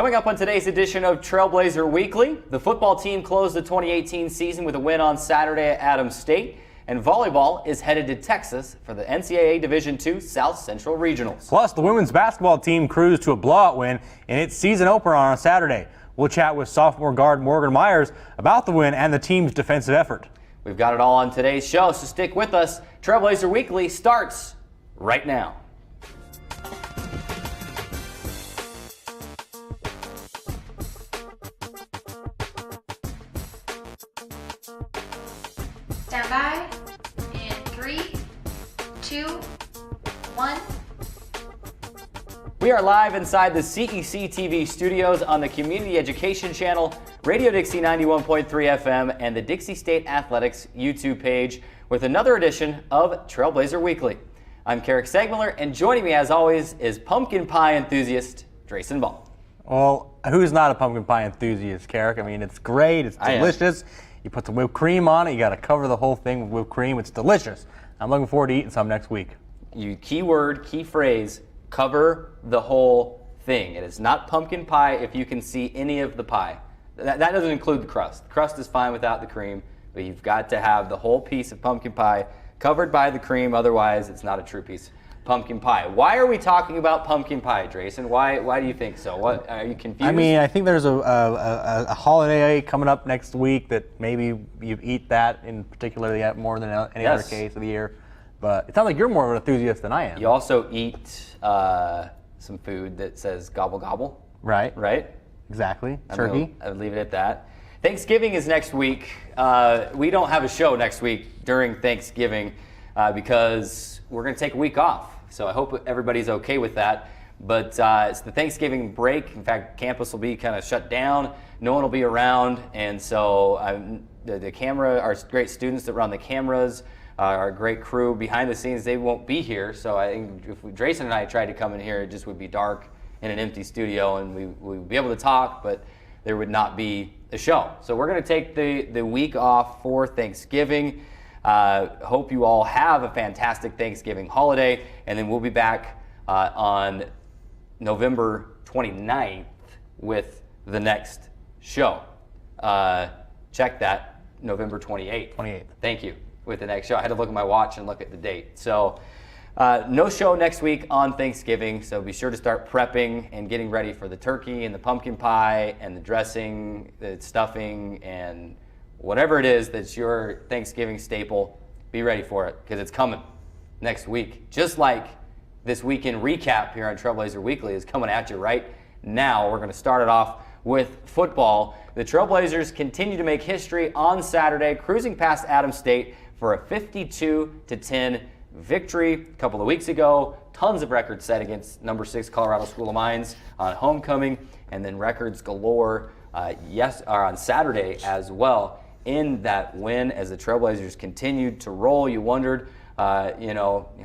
Coming up on today's edition of Trailblazer Weekly, the football team closed the 2018 season with a win on Saturday at Adams State, and volleyball is headed to Texas for the NCAA Division II South Central Regionals. Plus, the women's basketball team cruised to a blowout win in its season opener on Saturday. We'll chat with sophomore guard Morgan Myers about the win and the team's defensive effort. We've got it all on today's show, so stick with us. Trailblazer Weekly starts right now. Stand by in 3, 2, 1. We are live inside the CEC TV studios on the Community Education Channel, Radio Dixie 91.3 FM, and the Dixie State Athletics YouTube page with another edition of Trailblazer Weekly. I'm Carrick Segmiller, and joining me as always is pumpkin pie enthusiast Drayson Ball. Well, who's not a pumpkin pie enthusiast, Carrick? I mean, it's great, it's delicious. You put some whipped cream on it, you got to cover the whole thing with whipped cream. It's delicious. I'm looking forward to eating some next week. Key word, key phrase, cover the whole thing. It is not pumpkin pie if you can see any of the pie. That doesn't include the crust. The crust is fine without the cream, but you've got to have the whole piece of pumpkin pie covered by the cream, otherwise it's not a true piece of pumpkin pie. Why are we talking about pumpkin pie, Drayson? Why do you think so? What, are you confused? I mean, I think there's a holiday coming up next week that maybe you eat that in particularly more than any other case of the year. But it sounds like you're more of an enthusiast than I am. You also eat some food that says gobble gobble. Right. Right? Exactly. Turkey. I would leave it at that. Thanksgiving is next week. We don't have a show next week during Thanksgiving because we're going to take a week off. So I hope everybody's okay with that. But it's the Thanksgiving break. In fact, campus will be kind of shut down. No one will be around. And so the camera, our great students that run the cameras, our great crew behind the scenes, they won't be here. So I think if Drayson and I tried to come in here, it just would be dark in an empty studio, and we would be able to talk, but there would not be a show. So we're going to take the week off for Thanksgiving. Hope you all have a fantastic Thanksgiving holiday, and then we'll be back on November 29th with the next show. Check that, November 28th. 28th. Thank you, with the next show. I had to look at my watch and look at the date. So no show next week on Thanksgiving, so be sure to start prepping and getting ready for the turkey and the pumpkin pie and the dressing, the stuffing, and whatever it is that's your Thanksgiving staple. Be ready for it, because it's coming next week. Just like this weekend recap here on Trailblazer Weekly is coming at you right now. We're going to start it off with football. The Trailblazers continue to make history on Saturday, cruising past Adams State for a 52-10 victory. A couple of weeks ago, tons of records set against number 6 Colorado School of Mines on homecoming, and then records galore on Saturday as well in that win as the Trailblazers continued to roll. You wondered,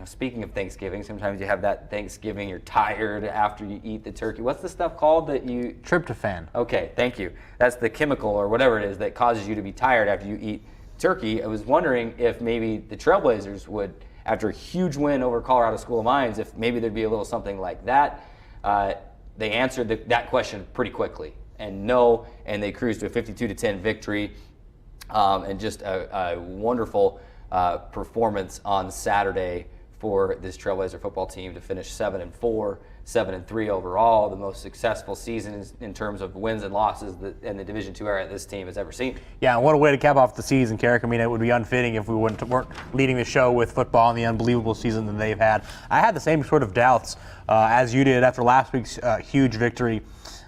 speaking of Thanksgiving, sometimes you have that Thanksgiving, you're tired after you eat the turkey. What's the stuff called that you... Tryptophan. Okay, thank you. That's the chemical or whatever it is that causes you to be tired after you eat turkey. I was wondering if maybe the Trailblazers would, after a huge win over Colorado School of Mines, if maybe there'd be a little something like that. They answered that question pretty quickly, and no, and they cruised to a 52-10 victory, and just a wonderful performance on Saturday for this Trailblazer football team to finish 7-4, 7-3 overall, the most successful season in terms of wins and losses in the Division II era this team has ever seen. Yeah, and what a way to cap off the season, Carrick. I mean, it would be unfitting if we weren't leading the show with football and the unbelievable season that they've had. I had the same sort of doubts as you did after last week's huge victory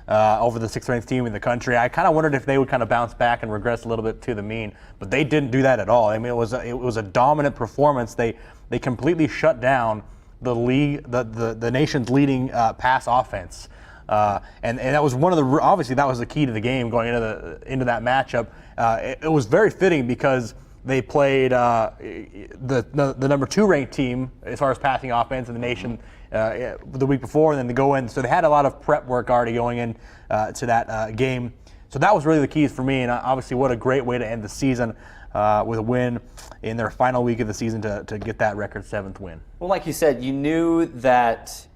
over the 6th-ranked team in the country. I kind of wondered if they would kind of bounce back and regress a little bit to the mean, but they didn't do that at all. I mean, it was a dominant performance. They completely shut down the league, the nation's leading pass offense, and that was one of the obviously that was the key to the game going into that matchup. It was very fitting because they played the number 2 ranked team as far as passing offense in the nation the week before, and then they go in. So they had a lot of prep work already going in to that game. So that was really the keys for me, and obviously what a great way to end the season with a win in their final week of the season to get that record 7th win. Well, like you said, you knew that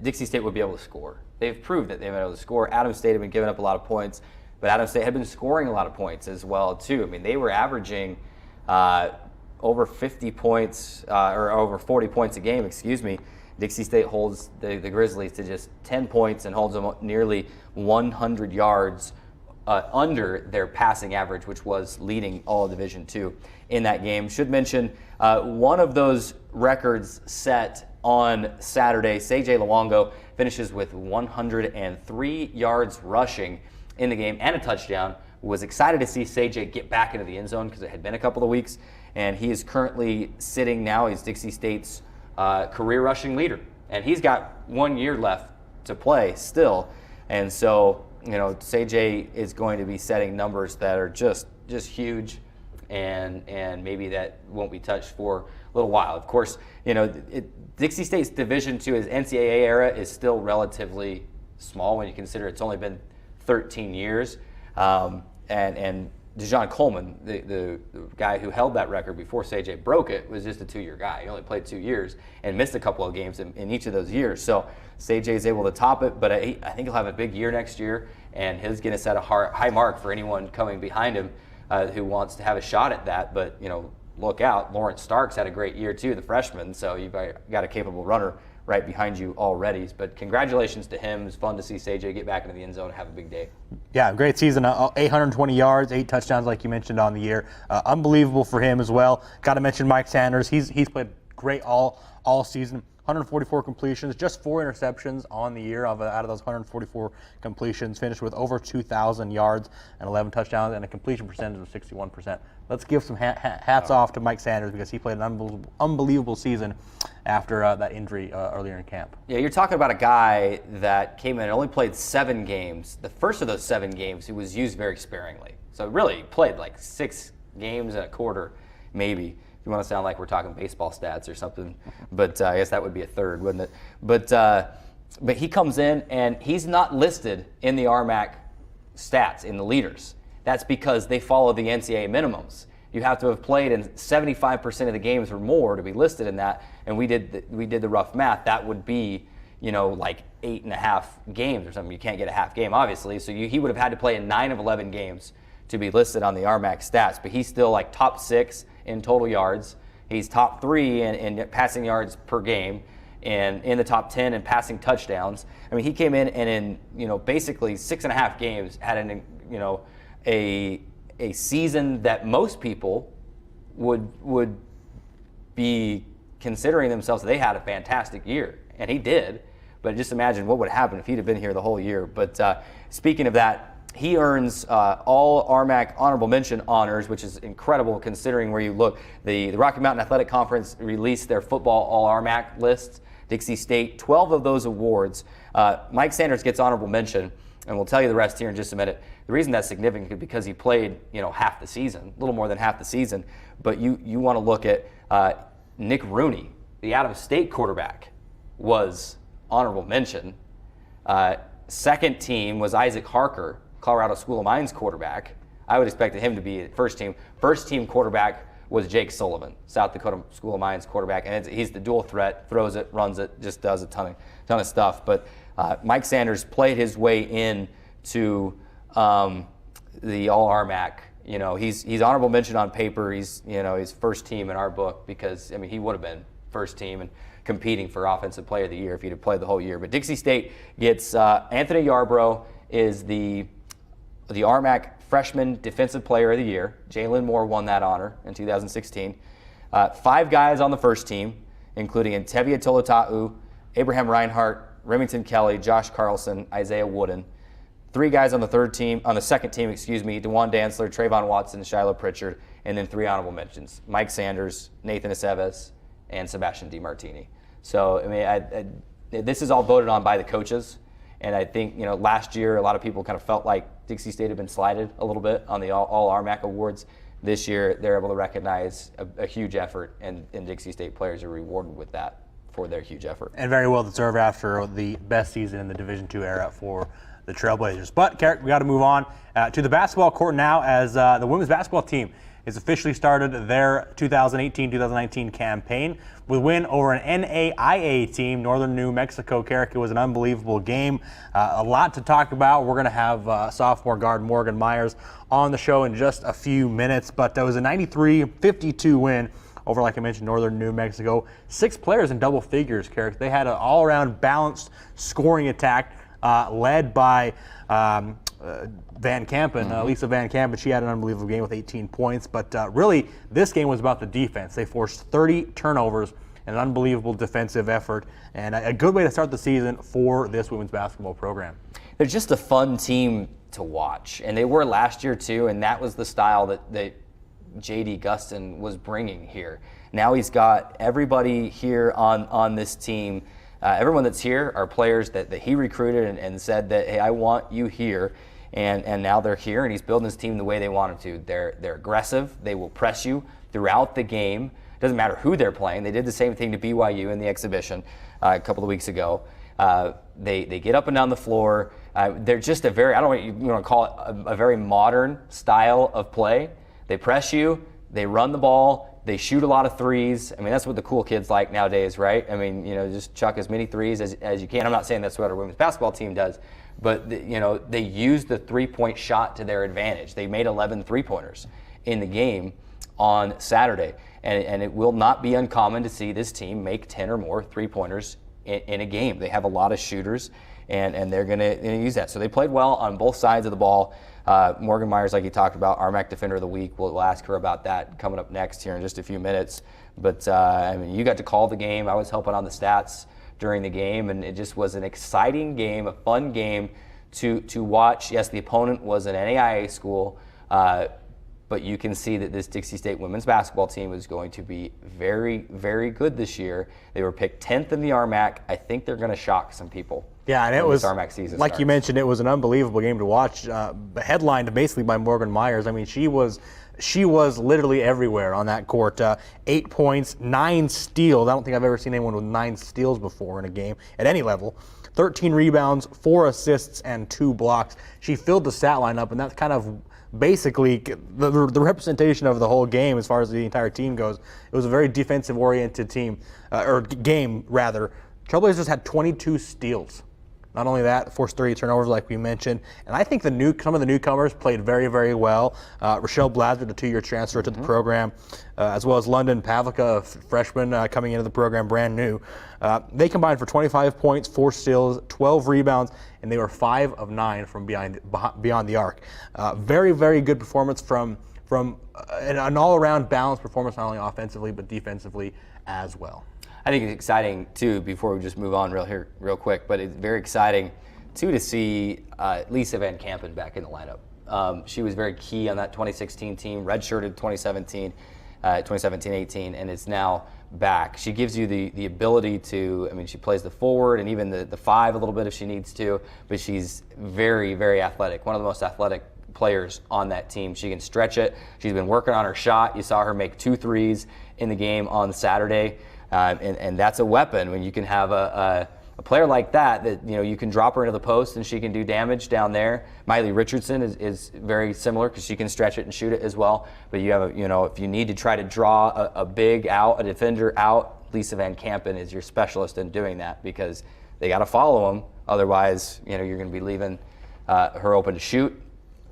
Dixie State would be able to score. they've proved that they've been able to score. Adams State had been giving up a lot of points, but Adams State had been scoring a lot of points as well too. I mean, they were averaging over 50 points or over 40 points a game. Excuse me. Dixie State holds the Grizzlies to just 10 points and holds them nearly 100 yards under their passing average, which was leading all of Division II in that game. Should mention one of those records set on Saturday. CJ Luongo finishes with 103 yards rushing in the game and a touchdown. Was excited to see CJ get back into the end zone because it had been a couple of weeks, and he is currently sitting now. He's Dixie State's career rushing leader, and he's got 1 year left to play still. And so, CJ is going to be setting numbers that are just huge, and maybe that won't be touched for a little while. Of course, Dixie State's Division II, his NCAA era, is still relatively small when you consider it's only been 13 years. And DeJon Coleman, the guy who held that record before CJ broke it, was just a 2-year guy. He only played 2 years and missed a couple of games in each of those years. So CJ is able to top it, but I think he'll have a big year next year, and he's going to set a high mark for anyone coming behind him who wants to have a shot at that. But, look out. Lawrence Starks had a great year, too, the freshman, so you've got a capable runner right behind you already. But congratulations to him. It's fun to see CJ get back into the end zone and have a big day. Yeah, great season. 820 yards, 8 touchdowns, like you mentioned, on the year. Unbelievable for him as well. Got to mention Mike Sanders. He's played great all season. 144 completions, just 4 interceptions on the year out of those 144 completions. Finished with over 2,000 yards and 11 touchdowns and a completion percentage of 61%. Let's give some hats off to Mike Sanders because he played an unbelievable season after that injury earlier in camp. Yeah, you're talking about a guy that came in and only played 7 games. The first of those 7 games, he was used very sparingly. So really, he played like 6 games and a quarter, maybe. You want to sound like we're talking baseball stats or something, but I guess that would be a third, wouldn't it? But he comes in and he's not listed in the RMAC stats in the leaders. That's because they follow the NCAA minimums. You have to have played in 75% of the games or more to be listed in that. And we did the rough math. That would be like 8.5 games or something. You can't get a half game, obviously. So he would have had to play in 9 of 11 games to be listed on the RMAC stats. But he's still like top 6 in total yards. He's top 3 in passing yards per game, and in the top 10 in passing touchdowns. I mean, he came in and in basically 6.5 games had a season that most people would be considering themselves that they had a fantastic year, and he did. But just imagine what would happen if he'd have been here the whole year. But speaking of that, he earns all RMAC honorable mention honors, which is incredible considering where you look. The Rocky Mountain Athletic Conference released their football all RMAC lists. Dixie State, 12 of those awards. Mike Sanders gets honorable mention, and we'll tell you the rest here in just a minute. The reason that's significant is because he played, half the season, a little more than half the season. But you want to look at Nick Rooney, the Adams State quarterback, was honorable mention. Second team was Isaac Harker, Colorado School of Mines quarterback. I would expect him to be first team. First team quarterback was Jake Sullivan, South Dakota School of Mines quarterback, and he's the dual threat, throws it, runs it, just does a ton of stuff. But Mike Sanders played his way in to the All RMAC. He's honorable mention on paper. He's he's first team in our book because he would have been first team and competing for Offensive Player of the Year if he'd have played the whole year. But Dixie State gets Anthony Yarbrough is the RMAC Freshman Defensive Player of the Year. Jalen Moore won that honor in 2016. 5 guys on the first team, including Ntevia Tolotau, Abraham Reinhart, Remington Kelly, Josh Carlson, Isaiah Wooden. 3 guys on the second team, DeJuan Dantzler, Trayvon Watson, Shiloh Pritchard, and then 3 honorable mentions: Mike Sanders, Nathan Aceves, and Sebastian DiMartini. So, this is all voted on by the coaches. And I think, last year a lot of people kind of felt like Dixie State had been slighted a little bit on the All RMAC awards. This year they're able to recognize a huge effort, and Dixie State players are rewarded with that for their huge effort. And very well deserved after the best season in the Division II era for the Trailblazers. But, Carrick, we got to move on to the basketball court now as the women's basketball team has officially started their 2018-2019 campaign with a win over an NAIA team, Northern New Mexico. Carrick, it was an unbelievable game. A lot to talk about. We're going to have sophomore guard Morgan Myers on the show in just a few minutes, but that was a 93-52 win over, like I mentioned, Northern New Mexico. 6 players in double figures, Carrick. They had an all-around balanced scoring attack led by Van Kampen, Lisa Van Kampen. She had an unbelievable game with 18 points. But really, this game was about the defense. They forced 30 turnovers, an unbelievable defensive effort, and a good way to start the season for this women's basketball program. They're just a fun team to watch, and they were last year too, and that was the style that J.D. Gustin was bringing here. Now he's got everybody here on this team. Everyone that's here are players that he recruited and said that, hey, I want you here. And now they're here, and he's building his team the way they want him to. They're aggressive. They will press you throughout the game. Doesn't matter who they're playing. They did the same thing to BYU in the exhibition a couple of weeks ago. They get up and down the floor. They're just a very, I don't know what you want to call it, a very modern style of play. They press you, they run the ball, they shoot a lot of threes. I mean, that's what the cool kids like nowadays, right? I mean, just chuck as many threes as you can. I'm not saying that's what our women's basketball team does, but they use the three-point shot to their advantage. They made 11 three-pointers in the game on Saturday, and it will not be uncommon to see this team make 10 or more three-pointers in a game. They have a lot of shooters, and they're going to use that. So they played well on both sides of the ball. Morgan Myers, like you talked about, RMAC Defender of the Week. We'll ask her about that coming up next here in just a few minutes. But, I mean, you got to call the game. I was helping on the stats during the game, and it just was an exciting game, a fun game to watch. Yes, the opponent was an NAIA school, but you can see that this Dixie State women's basketball team is going to be very, very good this year. They were picked 10th in the RMAC. I think they're going to shock some people. Yeah, and it was, RMAC season like starts. you mentioned, it was an unbelievable game to watch, headlined basically by Morgan Myers. I mean, she was literally everywhere on that court. 8 points, 9 steals. I don't think I've ever seen anyone with 9 steals before in a game at any level. 13 rebounds, 4 assists, and 2 blocks. She filled the stat line up, and that's kind of basically the representation of the whole game as far as the entire team goes. It was a very defensive-oriented team, or game, rather. Trailblazers had 22 steals. Not only that, forced 30 turnovers like we mentioned. And I think some of the newcomers played very, very well. Trailblazer, the 2-year transfer to the program, as well as London Pavlica, a freshman coming into the program brand new. They combined for 25 points, 4 steals, 12 rebounds, and they were 5 of 9 from beyond the arc. Very, very good performance from an all-around balanced performance, not only offensively but defensively as well. I think it's exciting, too, before we just move on real quick, but it's very exciting, too, to see Lisa Van Kampen back in the lineup. She was very key on that 2016 team, redshirted 2017-18, and is now back. She gives you the ability to, I mean, she plays the forward and even the 5 a little bit if she needs to, but she's very, very athletic, one of the most athletic players on that team. She can stretch it. She's been working on her shot. You saw her make 2 threes in the game on Saturday. And that's a weapon when you can have a player like that you can drop her into the post and she can do damage down there. Miley Richardson is very similar because she can stretch it and shoot it as well. But you have if you need to try to draw a big out, a defender out, Lisa Van Kampen is your specialist in doing that because they got to follow him. Otherwise, you're going to be leaving her open to shoot,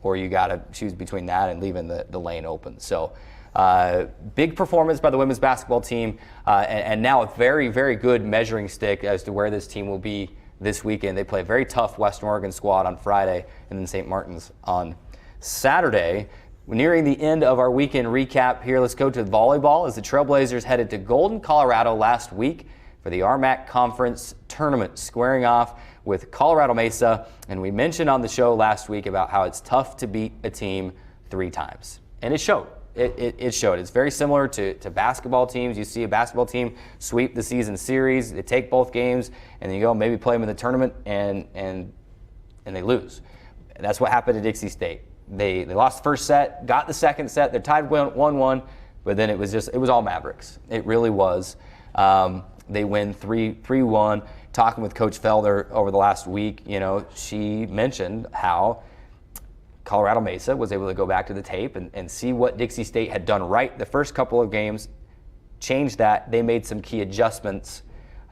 or you got to choose between that and leaving the lane open. So. Big performance by the women's basketball team, and now a very, very good measuring stick as to where this team will be this weekend. They play a very tough Western Oregon squad on Friday and then St. Martin's on Saturday. We're nearing the end of our weekend recap here. Let's go to volleyball as the Trailblazers headed to Golden, Colorado last week for the RMAC Conference Tournament, squaring off with Colorado Mesa. And we mentioned on the show last week about how it's tough to beat a team 3 times, and it showed. It showed. It's very similar to basketball teams. You see a basketball team sweep the season series. They take both games, and then you go maybe play them in the tournament, and they lose. And that's what happened to Dixie State. They lost the first set, got the second set. They're tied 1-1, but then it was all Mavericks. It really was. They win 3-1. Talking with Coach Felder over the last week, she mentioned how Colorado Mesa was able to go back to the tape and see what Dixie State had done right the first couple of games, change that. They made some key adjustments,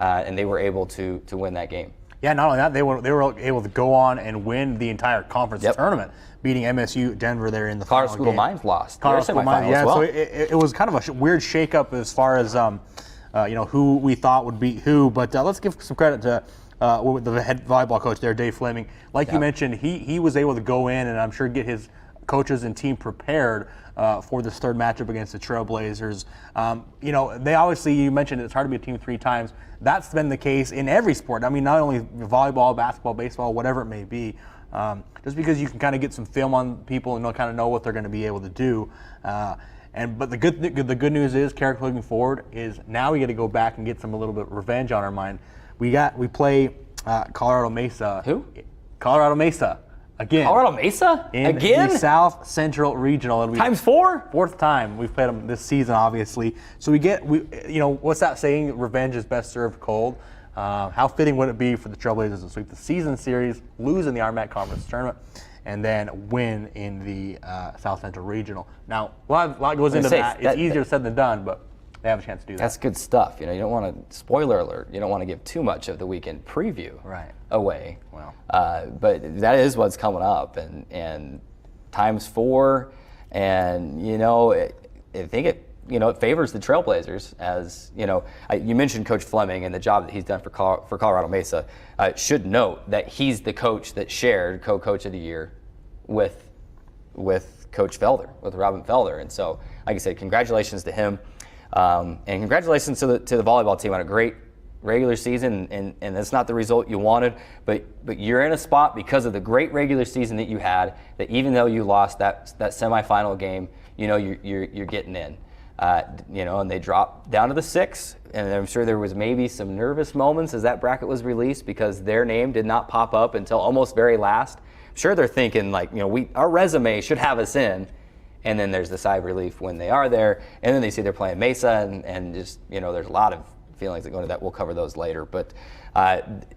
and they were able to win that game. Yeah, not only that, they were able to go on and win the entire conference tournament, beating MSU Denver there in the Colorado final School game. of Mines lost. Colorado School of Mines, yeah. As well. So it was kind of a weird shakeup as far as who we thought would beat who. But let's give some credit to the head volleyball coach there, Dave Fleming. Like you mentioned, he was able to go in and I'm sure get his coaches and team prepared for this third matchup against the Trailblazers. They obviously, you mentioned it's hard to be a team 3 times. That's been the case in every sport. I mean, not only volleyball, basketball, baseball, whatever it may be. Just because you can kind of get some film on people and kind of know what they're going to be able to do. But the good news is, Carrick, looking forward, is now we got to go back and get a little bit of revenge on our mind. We play Colorado Mesa. Who? Colorado Mesa. Again. Colorado Mesa? In Again? the South Central Regional. It'll be Times 4? 4th time we've played them this season, obviously. So what's that saying? Revenge is best served cold. How fitting would it be for the Trailblazers to sweep the season series, lose in the RMAC Conference Tournament, and then win in the South Central Regional? Now, a lot goes into that. It's easier said than done, but they have a chance to do that. That's good stuff. You don't want to, spoiler alert, you don't want to give too much of the weekend preview away. Wow. But that is what's coming up, and times 4, and I think it favors the Trailblazers. As you mentioned Coach Fleming and the job that he's done for Colorado Mesa. Should note that he's the coach that shared co-coach of the year with Coach Felder, with Robin Felder, and so like I said, congratulations to him. And congratulations to the volleyball team on a great regular season, and that's not the result you wanted, but you're in a spot because of the great regular season that you had, that even though you lost that semifinal game, you're getting in. And they dropped down to the 6, and I'm sure there was maybe some nervous moments as that bracket was released because their name did not pop up until almost very last. I'm sure they're thinking our resume should have us in. And then there's the sigh of relief when they are there, and then they see they're playing Mesa, and just there's a lot of feelings that go into that. We'll cover those later, but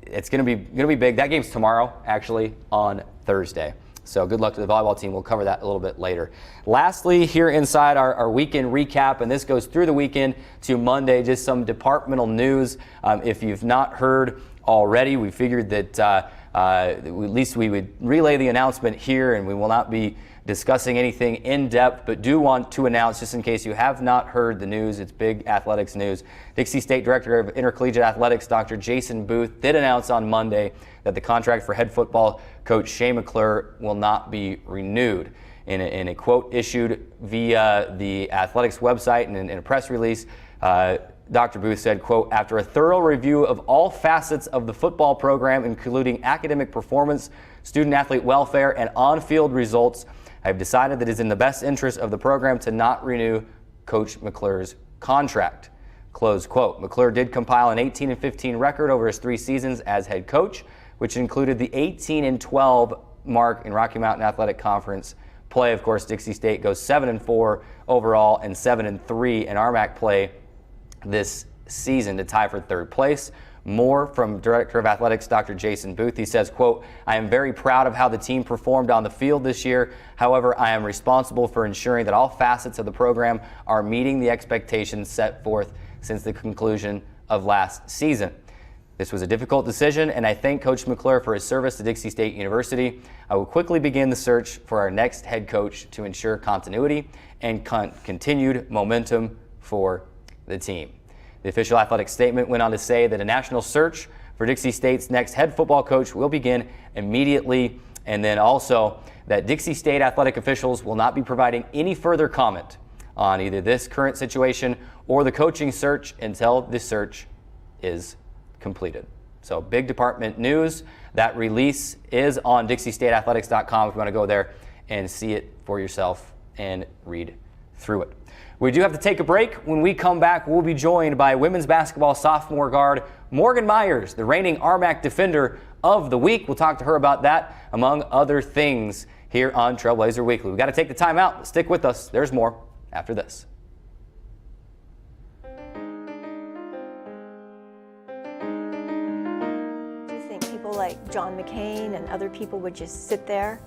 it's going to be big. That game's tomorrow, actually, on Thursday. So good luck to the volleyball team. We'll cover that a little bit later. Lastly, here inside our weekend recap, and this goes through the weekend to Monday. Just some departmental news. If you've not heard already, we figured that at least we would relay the announcement here, and we will not be discussing anything in depth, but do want to announce, just in case you have not heard the news, it's big athletics news. Dixie State Director of Intercollegiate Athletics, Dr. Jason Booth, did announce on Monday that the contract for head football coach Shea McClure will not be renewed. In a quote issued via the athletics website and in a press release, Dr. Booth said, quote, "After a thorough review of all facets of the football program, including academic performance, student-athlete welfare, and on-field results, I have decided that it is in the best interest of the program to not renew Coach McClure's contract." Close quote. McClure did compile an 18-15 record over his 3 seasons as head coach, which included the 18-12 mark in Rocky Mountain Athletic Conference play. Of course, Dixie State goes 7-4 overall and 7-3 in RMAC play this season to tie for 3rd place. More from Director of Athletics, Dr. Jason Booth. He says, quote, "I am very proud of how the team performed on the field this year. However, I am responsible for ensuring that all facets of the program are meeting the expectations set forth since the conclusion of last season. This was a difficult decision, and I thank Coach McClure for his service to Dixie State University. I will quickly begin the search for our next head coach to ensure continuity and continued momentum for the team." The official athletic statement went on to say that a national search for Dixie State's next head football coach will begin immediately, and then also that Dixie State athletic officials will not be providing any further comment on either this current situation or the coaching search until the search is completed. So big department news. That release is on DixieStateAthletics.com if you want to go there and see it for yourself and read through it. We do have to take a break. When we come back, we'll be joined by women's basketball sophomore guard Morgan Myers, the reigning RMAC Defender of the Week. We'll talk to her about that, among other things, here on Trailblazer Weekly. We've got to take the time out. Stick with us. There's more after this. Do you think people like John McCain and other people would just sit there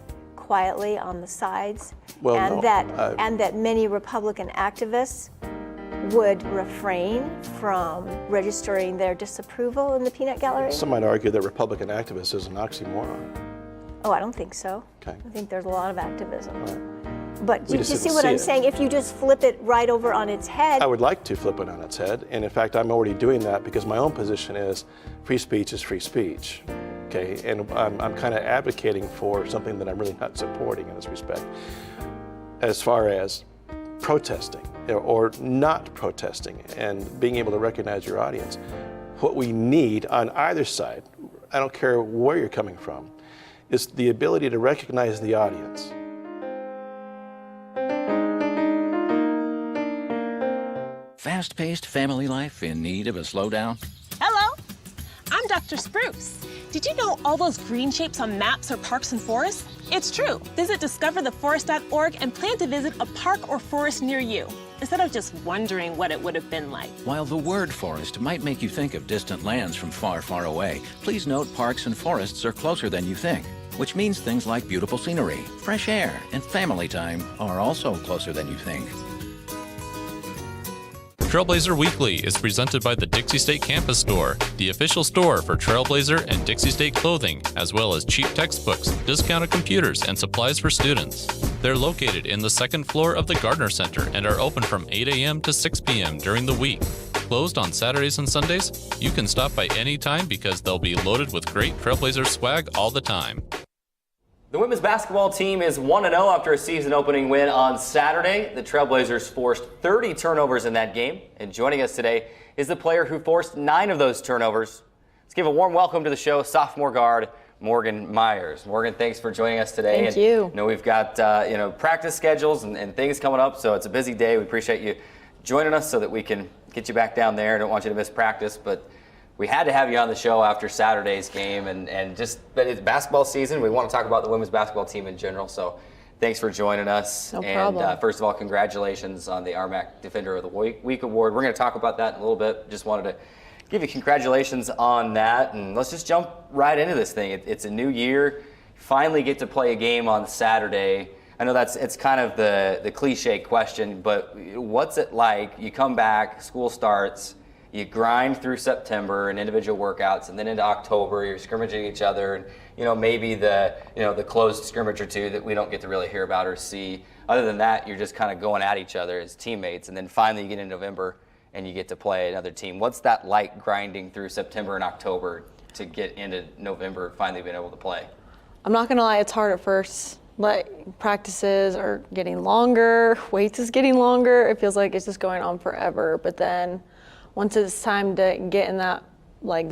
quietly on the sides, Well, and no, that many Republican activists would refrain from registering their disapproval in the peanut gallery? Some might argue that Republican activist is an oxymoron. Oh, I don't think so. Okay. I think there's a lot of activism. All right. But We you just see didn't what see I'm it. saying? If you just flip it right over on its head, I would like to flip it on its head, and in fact, I'm already doing that because my own position is free speech is free speech. Okay, and I'm kind of advocating for something that I'm really not supporting in this respect. As far as protesting or not protesting and being able to recognize your audience, what we need on either side, I don't care where you're coming from, is the ability to recognize the audience. Fast-paced family life in need of a slowdown? Hello, I'm Dr. Spruce. Did you know all those green shapes on maps are parks and forests? It's true. Visit discovertheforest.org and plan to visit a park or forest near you, instead of just wondering what it would have been like. While the word forest might make you think of distant lands from far, far away, please note parks and forests are closer than you think, which means things like beautiful scenery, fresh air, and family time are also closer than you think. Trailblazer Weekly is presented by the Dixie State Campus Store, the official store for Trailblazer and Dixie State clothing, as well as cheap textbooks, discounted computers, and supplies for students. They're located in the second floor of the Gardner Center and are open from 8 a.m. to 6 p.m. during the week. Closed on Saturdays and Sundays? You can stop by any time because they'll be loaded with great Trailblazer swag all the time. The women's basketball team is 1-0 after a season-opening win on Saturday. The Trailblazers forced 30 turnovers in that game. And joining us today is the player who forced 9 of those turnovers. Let's give a warm welcome to the show, sophomore guard Morgan Myers. Morgan, thanks for joining us today. Thank you. I know we've got practice schedules and things coming up, so it's a busy day. We appreciate you joining us so that we can get you back down there. I don't want you to miss practice, but we had to have you on the show after Saturday's game, but it's basketball season. We want to talk about the women's basketball team in general, so thanks for joining us. No problem. And first of all, congratulations on the RMAC Defender of the Week award. We're going to talk about that in a little bit. Just wanted to give you congratulations on that, and let's just jump right into this thing. It's a new year. Finally get to play a game on Saturday. I know it's kind of the cliche question, but what's it like? You come back, school starts, you grind through September and individual workouts, and then into October you're scrimmaging each other, and maybe the closed scrimmage or two that we don't get to really hear about or see. Other than that, you're just kind of going at each other as teammates, and then finally you get in November and you get to play another team. What's that like, grinding through September and October to get into November, finally being able to play? I'm not gonna lie, it's hard at first. Like, practices are getting longer, weights is getting longer. It feels like it's just going on forever. But then once it's time to get in that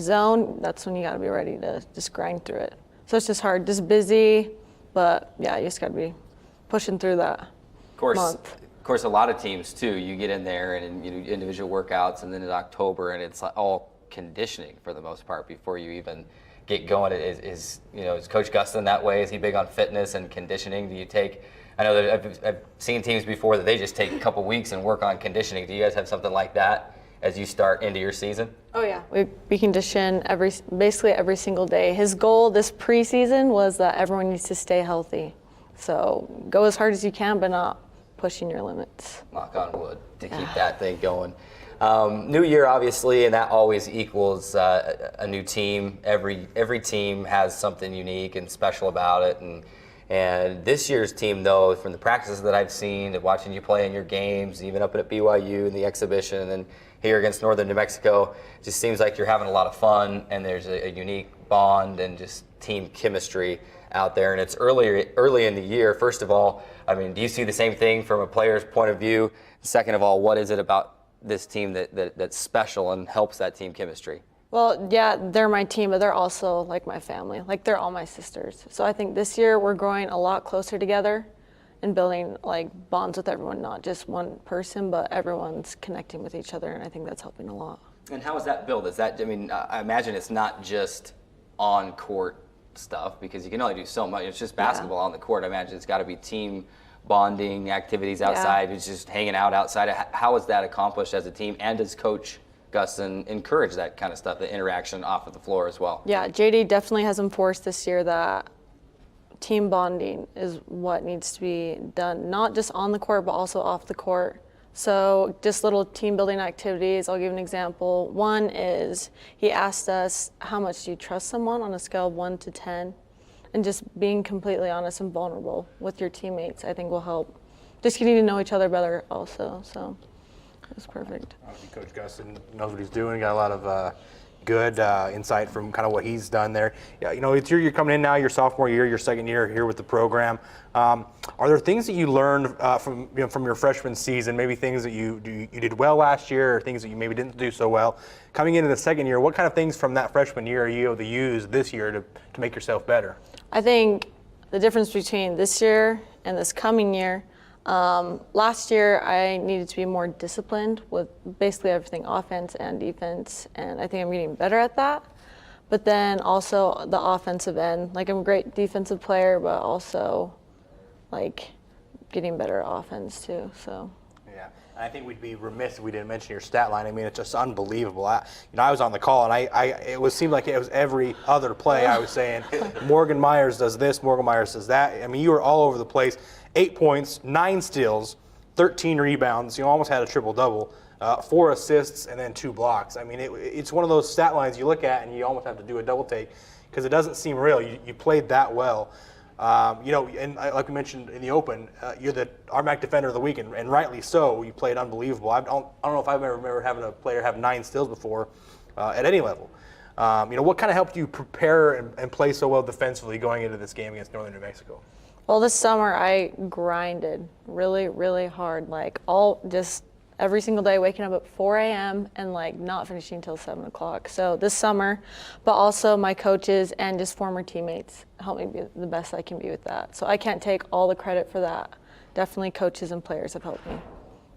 zone, that's when you gotta be ready to just grind through it. So it's just hard, just busy, but yeah, you just gotta be pushing through that month. Of course, a lot of teams too, you get in there and you do individual workouts, and then in October, and it's all conditioning for the most part before you even get going. Is Coach Gustin that way? Is he big on fitness and conditioning? Do you take, I know that I've seen teams before that they just take a couple weeks and work on conditioning. Do you guys have something like that as you start into your season? Oh yeah, we condition basically every single day. His goal this preseason was that everyone needs to stay healthy. So go as hard as you can, but not pushing your limits. Knock on wood to keep that thing going. New year, obviously, and that always equals a new team. Every team has something unique and special about it. And this year's team, though, from the practices that I've seen, and watching you play in your games, even up at BYU in the exhibition, and then here against Northern New Mexico, it just seems like you're having a lot of fun, and there's a unique bond and just team chemistry out there. And it's early in the year. First of all, do you see the same thing from a player's point of view? Second of all, what is it about this team that's special and helps that team chemistry? Well, yeah, they're my team, but they're also like my family. Like, they're all my sisters. So I think this year we're growing a lot closer together and building bonds with everyone, not just one person, but everyone's connecting with each other, and I think that's helping a lot. And how is that built? I imagine it's not just on court stuff, because you can only do so much. It's just basketball on the court. I imagine it's got to be team bonding activities outside. It's just hanging out outside. How is that accomplished as a team, and does Coach Gustin encourage that kind of stuff, the interaction off of the floor as well? Yeah, JD definitely has enforced this year that team bonding is what needs to be done, not just on the court, but also off the court. So just little team building activities. I'll give an example. One is he asked us, how much do you trust someone on a scale of 1 to 10? And just being completely honest and vulnerable with your teammates, I think will help. Just getting to know each other better also, so it was perfect. Obviously, Coach Gustin knows what he's doing. Got a lot of good insight from kind of what he's done there. Yeah, you know, you're coming in now, your sophomore year, your second year here with the program. Are there things that you learned from your freshman season? Maybe things that you did well last year, or things that you maybe didn't do so well. Coming into the second year, what kind of things from that freshman year are you able to use this year to make yourself better? I think the difference between this year and this coming year. Last year, I needed to be more disciplined with basically everything, offense and defense, and I think I'm getting better at that. But then also the offensive end, like I'm a great defensive player, but also like getting better at offense too. So. Yeah, and I think we'd be remiss if we didn't mention your stat line. I mean, it's just unbelievable. I was on the call, and it seemed like it was every other play I was saying, Morgan Myers does this, Morgan Myers does that. I mean, you were all over the place. 8 points, 9 steals, 13 rebounds. You almost had a triple-double, 4 assists, and then 2 blocks. I mean, it's one of those stat lines you look at and you almost have to do a double take because it doesn't seem real. You played that well. And like we mentioned in the open, you're the RMAC Defender of the Week, and rightly so. You played unbelievable. I don't know if I've ever remember having a player have 9 steals before at any level. What kind of helped you prepare and play so well defensively going into this game against Northern New Mexico? Well, this summer I grinded really, really hard, just every single day, waking up at 4 a.m. and not finishing until 7 o'clock. So this summer, but also my coaches and just former teammates helped me be the best I can be with that. So I can't take all the credit for that. Definitely coaches and players have helped me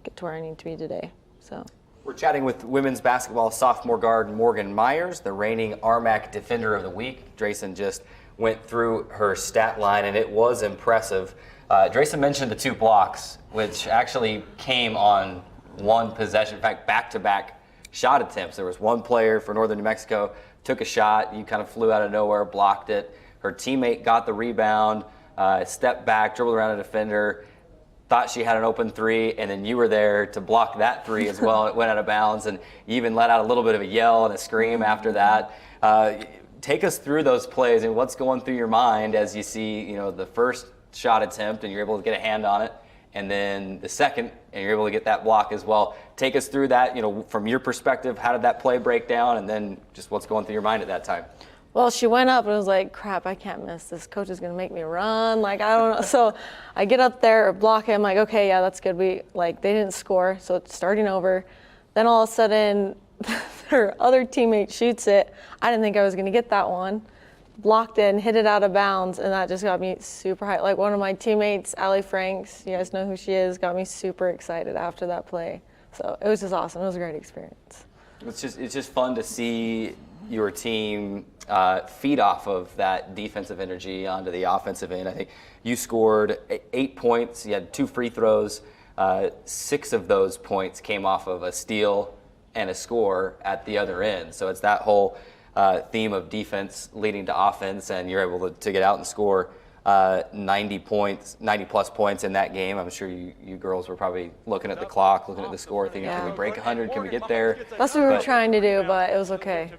get to where I need to be today. So. We're chatting with women's basketball sophomore guard Morgan Myers, the reigning RMAC Defender of the Week. Drayson just went through her stat line, and it was impressive. Drayson mentioned the 2 blocks, which actually came on one possession. In fact, back-to-back shot attempts. There was one player for Northern New Mexico, took a shot, you kind of flew out of nowhere, blocked it. Her teammate got the rebound, stepped back, dribbled around a defender, thought she had an open 3, and then you were there to block that 3 as well. It went out of bounds, and you even let out a little bit of a yell and a scream after that. Take us through those plays and what's going through your mind as you see, the first shot attempt and you're able to get a hand on it, and then the second and you're able to get that block as well. Take us through that, from your perspective, how did that play break down, and then just what's going through your mind at that time? Well, she went up and was like, crap, I can't miss. This coach is going to make me run. I don't know. So I get up there, block it. I'm like, okay, yeah, that's good. They didn't score, so it's starting over. Then all of a sudden, her other teammate shoots it. I didn't think I was going to get that one. Blocked it and hit it out of bounds, and that just got me super hyped. One of my teammates, Allie Franks, you guys know who she is, got me super excited after that play. So it was just awesome. It was a great experience. It's just fun to see your team feed off of that defensive energy onto the offensive end. I think you scored 8 points. You had 2 free throws. 6 of those points came off of a steal and a score at the other end. So it's that whole theme of defense leading to offense, and you're able to get out and score 90 plus points in that game. I'm sure you girls were probably looking at the clock, looking at the score, thinking, can we break 100? Can we get there? That's what we were trying to do, but it was okay.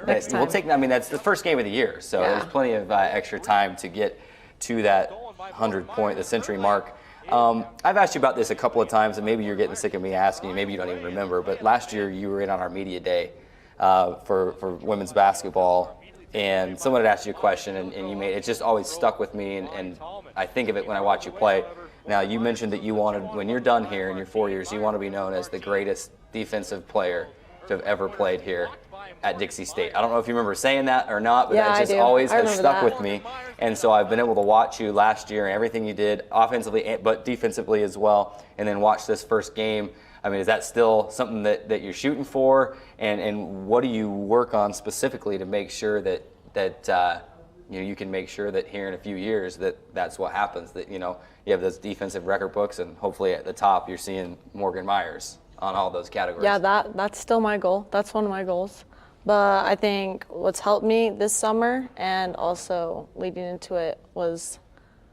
Next time. That's the first game of the year, so there's plenty of extra time to get to that 100-point, the century mark. I've asked you about this a couple of times, and maybe you're getting sick of me asking you, maybe you don't even remember, but last year you were in on our media day for women's basketball, and someone had asked you a question, and it just always stuck with me, and I think of it when I watch you play. Now, you mentioned that you wanted, when you're done here in your 4 years, you want to be known as the greatest defensive player to have ever played here at Dixie State. I don't know if you remember saying that or not, but that just always has stuck with me. And so I've been able to watch you last year and everything you did offensively, but defensively as well, and then watch this first game. I mean, is that still something that you're shooting for? And what do you work on specifically to make sure that you can make sure that here in a few years that's what happens, that you have those defensive record books, and hopefully at the top you're seeing Morgan Myers on all those categories? Yeah, that's still my goal. That's one of my goals. But I think what's helped me this summer and also leading into it was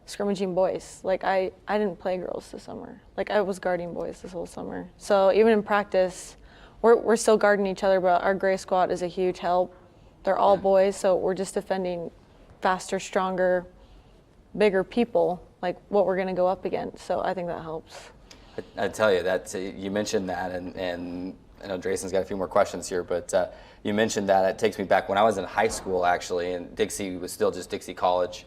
scrimmaging boys. Like I didn't play girls this summer. Like I was guarding boys this whole summer. So even in practice, we're still guarding each other, but our gray squad is a huge help. They're all boys, so we're just defending faster, stronger, bigger people, like what we're going to go up against. So I think that helps. I tell you that you mentioned that, and I know Drayson's got a few more questions here, but you mentioned that. It takes me back when I was in high school, actually, and Dixie was still just Dixie College.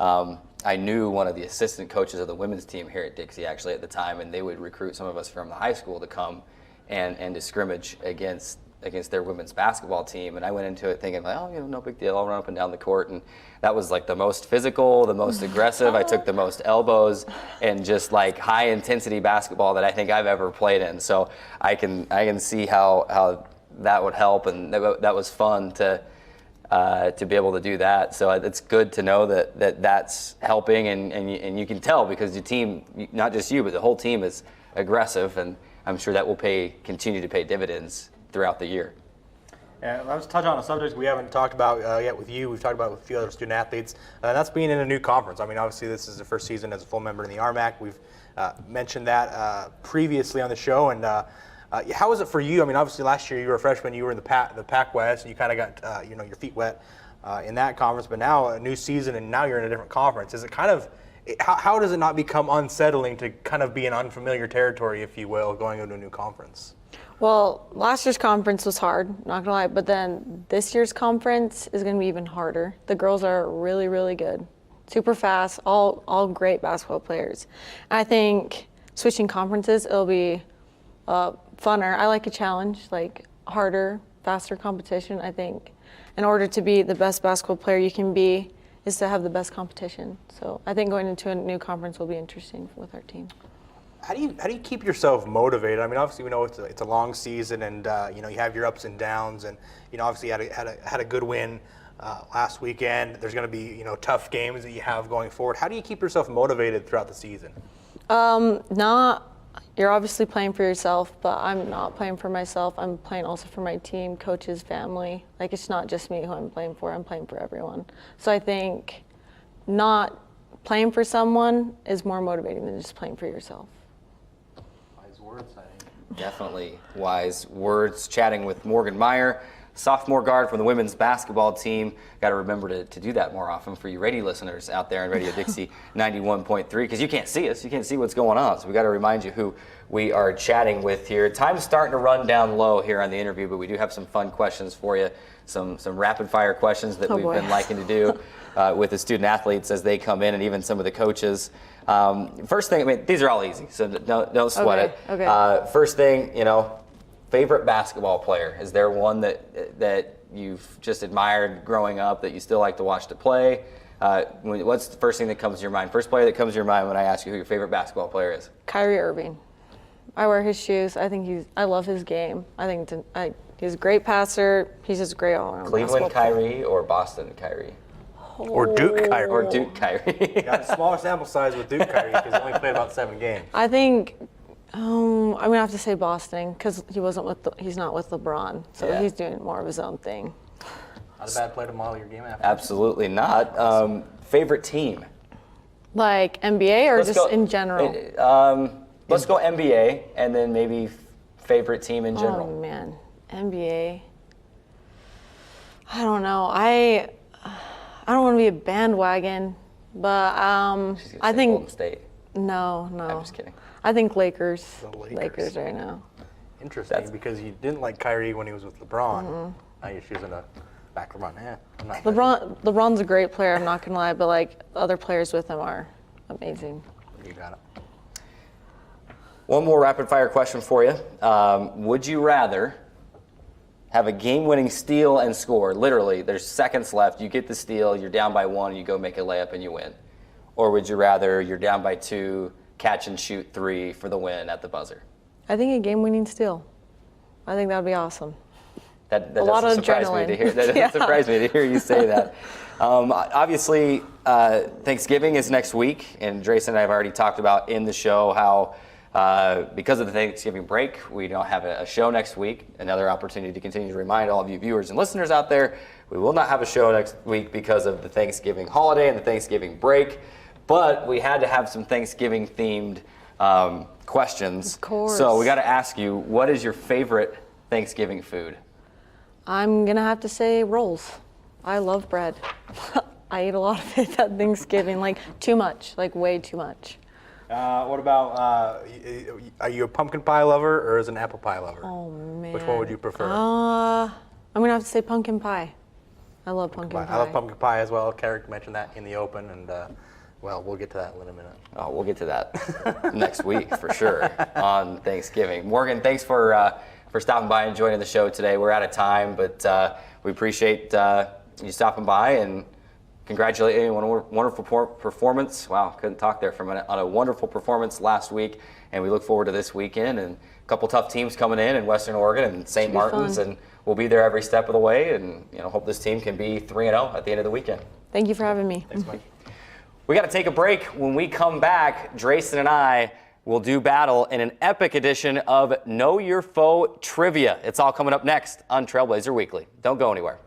I knew one of the assistant coaches of the women's team here at Dixie, actually, at the time, and they would recruit some of us from the high school to come and to scrimmage against their women's basketball team. And I went into it thinking, like, oh, no big deal. I'll run up and down the court. And that was like the most physical, the most aggressive. I took the most elbows and just like high intensity basketball that I think I've ever played in. So I can see how that would help, and that was fun to be able to do that. So it's good to know that's helping, and you can tell because your team, not just you, but the whole team is aggressive, and I'm sure that will continue to pay dividends throughout the year. And let's touch on a subject we haven't talked about yet with you. We've talked about it with a few other student athletes, and that's being in a new conference. I mean, obviously, this is the first season as a full member in the RMAC. We've mentioned that previously on the show, and how was it for you? I mean, obviously, last year you were a freshman. You were in the Pac West, and you kind of got your feet wet in that conference. But now a new season, and now you're in a different conference. Is it kind of how does it not become unsettling to kind of be in unfamiliar territory, if you will, going into a new conference? Well, last year's conference was hard, not gonna lie, but then this year's conference is gonna be even harder. The girls are really, really good, super fast, all great basketball players. And I think switching conferences, it'll be funner. I like a challenge, like harder, faster competition. I think in order to be the best basketball player you can be is to have the best competition. So I think going into a new conference will be interesting with our team. How do you keep yourself motivated? I mean, obviously we know it's a long season, and you have your ups and downs, and obviously you had a good win last weekend. There's going to be tough games that you have going forward. How do you keep yourself motivated throughout the season? You're obviously playing for yourself, but I'm not playing for myself. I'm playing also for my team, coaches, family. Like it's not just me who I'm playing for. I'm playing for everyone. So I think not playing for someone is more motivating than just playing for yourself. Words, I think. Definitely wise words. Chatting with Morgan Meyer, sophomore guard from the women's basketball team. Got to remember to do that more often for you radio listeners out there on Radio Dixie 91.3, because you can't see us. You can't see what's going on. So we got to remind you who we are chatting with here. Time's starting to run down low here on the interview, but we do have some fun questions for you. Some rapid fire questions that we've been liking to do with the student athletes as they come in, and even some of the coaches. First thing, I mean, these are all easy, so don't sweat it. Okay. First thing, favorite basketball player. Is there one that you've just admired growing up that you still like to watch to play? What's the first thing that comes to your mind? First player that comes to your mind when I ask you who your favorite basketball player is? Kyrie Irving. I wear his shoes. I love his game. I think he's a great passer. He's just great all around. Cleveland Kyrie or Boston Kyrie? Or Duke Kyrie. Or Duke Kyrie. You got a smaller sample size with Duke Kyrie because he only played about 7 games. I think I'm gonna have to say Boston because he's not with LeBron, so he's doing more of his own thing. Not a bad play to model your game after. Absolutely not. Favorite team? Like NBA or just in general? Let's go NBA and then maybe favorite team in general. Oh man, NBA. I don't know. I don't want to be a bandwagon, but She's gonna I say think Golden State. no. I'm just kidding. I think Lakers. The Lakers. Lakers right now. Interesting, because you didn't like Kyrie when he was with LeBron. Now you're choosing to back LeBron. I'm not LeBron's a great player. I'm not gonna lie, but like other players with him are amazing. You got it. One more rapid fire question for you. Would you rather have a game-winning steal and score? Literally, there's seconds left. You get the steal, you're down by 1, you go make a layup and you win. Or would you rather you're down by 2, catch and shoot 3 for the win at the buzzer? I think a game-winning steal. I think that would be awesome. That a lot of surprise adrenaline. Me to hear. That doesn't surprise me to hear you say that. Obviously, Thanksgiving is next week, and Drayson and I have already talked about in the show how because of the Thanksgiving break, we don't have a show next week. Another opportunity to continue to remind all of you viewers and listeners out there, we will not have a show next week because of the Thanksgiving holiday and the Thanksgiving break. but we had to have some Thanksgiving-themed questions. Of course. So we got to ask you, what is your favorite Thanksgiving food? I'm gonna have to say rolls. I love bread. I eat a lot of it at Thanksgiving, like too much, like way too much. What about, are you a pumpkin pie lover or is an apple pie lover? Oh man. Which one would you prefer? I'm gonna have to say pumpkin pie. I love pumpkin pie. I love pumpkin pie as well. Carrick mentioned that in the open, and well, we'll get to that in a minute. Oh, we'll get to that next week for sure on Thanksgiving. Morgan, thanks for stopping by and joining the show today. We're out of time, but we appreciate you stopping by and congratulate you on a wonderful performance. Wow, couldn't talk there for a minute. On a wonderful performance last week, and we look forward to this weekend and a couple tough teams coming in Western Oregon and St. Martin's, and we'll be there every step of the way, and hope this team can be 3-0 at the end of the weekend. Thank you for having me. Thanks, Mike. We got to take a break. When we come back, Drayson and I will do battle in an epic edition of Know Your Foe Trivia. It's all coming up next on Trailblazer Weekly. Don't go anywhere.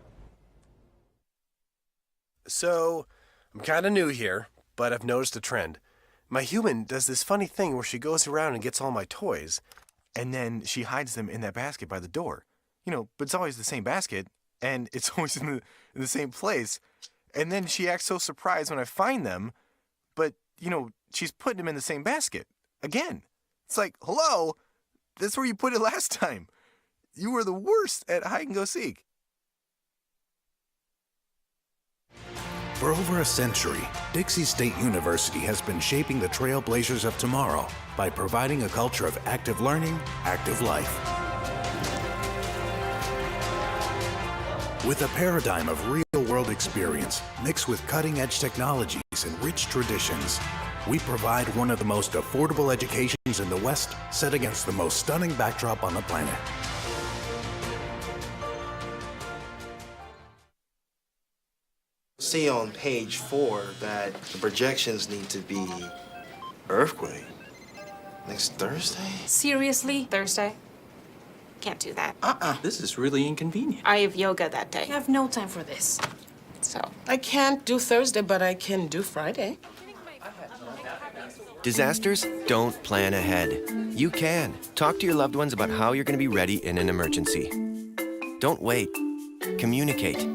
So, I'm kind of new here, but I've noticed a trend. My human does this funny thing where she goes around and gets all my toys, and then she hides them in that basket by the door. But it's always the same basket, and it's always in the same place. And then she acts so surprised when I find them, but, she's putting them in the same basket. Again. It's like, hello, that's where you put it last time. You were the worst at hide and go seek. For over a century, Dixie State University has been shaping the trailblazers of tomorrow by providing a culture of active learning, active life. With a paradigm of real-world experience mixed with cutting-edge technologies and rich traditions, we provide one of the most affordable educations in the West, set against the most stunning backdrop on the planet. See on page 4 that the projections need to be earthquake next Thursday. Seriously? Thursday? Can't do that. This is really inconvenient. I have yoga that day. I have no time for this. So. I can't do Thursday, but I can do Friday. Disasters don't plan ahead. You can. Talk to your loved ones about how you're going to be ready in an emergency. Don't wait. Communicate.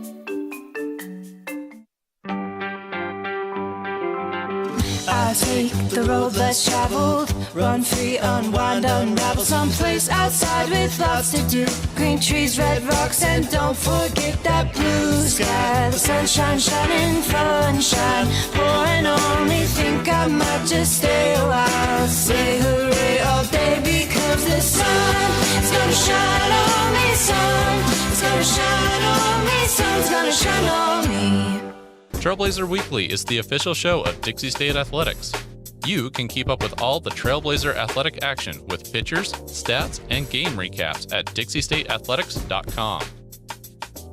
I take the road less traveled, run free, unwind, unravel someplace outside with lots to do. Green trees, red rocks, and don't forget that blue sky. The sunshine shining, sunshine pouring on me. Think I might just stay a while. Say hooray all day because the sun is gonna shine on me. Sun is gonna shine on me. Sun's gonna shine on me. Trailblazer Weekly is the official show of Dixie State Athletics. You can keep up with all the Trailblazer athletic action with pictures, stats, and game recaps at dixiestateathletics.com.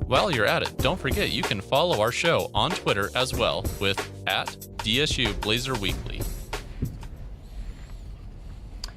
While you're at it, don't forget you can follow our show on Twitter as well with @DSUBlazerWeekly.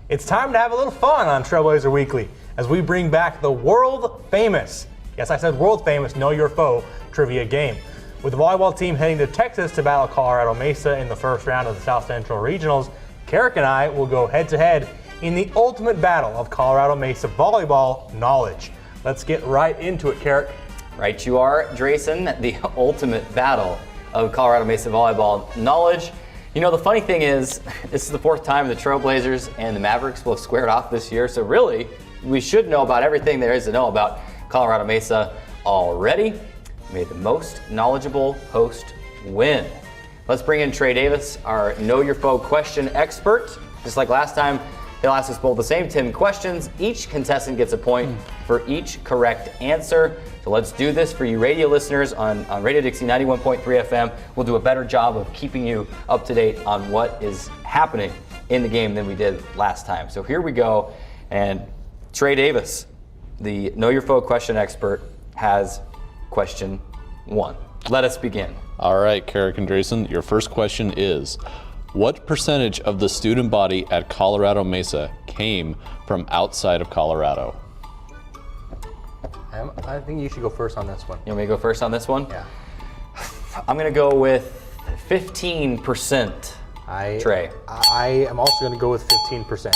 It's time to have a little fun on Trailblazer Weekly as we bring back the world famous, yes, I said world famous, Know Your Foe trivia game. With the volleyball team heading to Texas to battle Colorado Mesa in the first round of the South Central Regionals, Carrick and I will go head-to-head in the ultimate battle of Colorado Mesa volleyball knowledge. Let's get right into it, Carrick. Right you are, Drayson, the ultimate battle of Colorado Mesa volleyball knowledge. The funny thing is, this is the 4th time the Trailblazers and the Mavericks will have squared off this year, so really, we should know about everything there is to know about Colorado Mesa already. May the most knowledgeable host win. Let's bring in Trey Davis, our Know Your Foe question expert. Just like last time, he'll ask us both the same 10 questions. Each contestant gets a point for each correct answer. So let's do this for you radio listeners on Radio Dixie 91.3 FM. We'll do a better job of keeping you up to date on what is happening in the game than we did last time. So here we go. And Trey Davis, the Know Your Foe question expert, has question 1. Let us begin. All right, Carrick and Drayson, your first question is, what percentage of the student body at Colorado Mesa came from outside of Colorado? I think you should go first on this one. You want me to go first on this one? Yeah. I'm going to go with 15%. Trey. I am also going to go with 15%.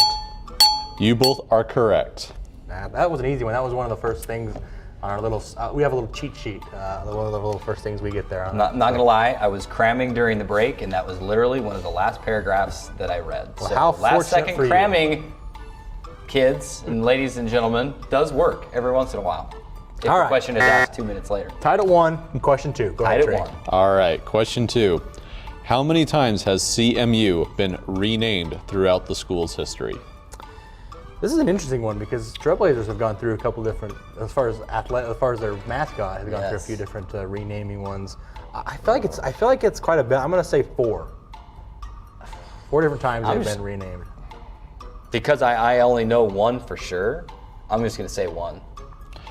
You both are correct. That was an easy one. That was one of the first things on our little. We have a little cheat sheet. One of the little first things we get there. I'm not gonna lie. I was cramming during the break, and that was literally one of the last paragraphs that I read. Well, so how last fortunate second for you. cramming, kids and ladies and gentlemen, does work every once in a while. If All the right. question is asked 2 minutes later. Tied at 1 and question 2. Go Tied ahead, at Trey. 1. All right, question 2. How many times has CMU been renamed throughout the school's history? This is an interesting one because Trailblazers have gone through a couple different, as far as their mascot has gone through a few different renaming ones. I feel like it's quite a bit. I'm going to say 4. 4 different times they've been renamed. Because I only know one for sure, I'm just gonna say 1.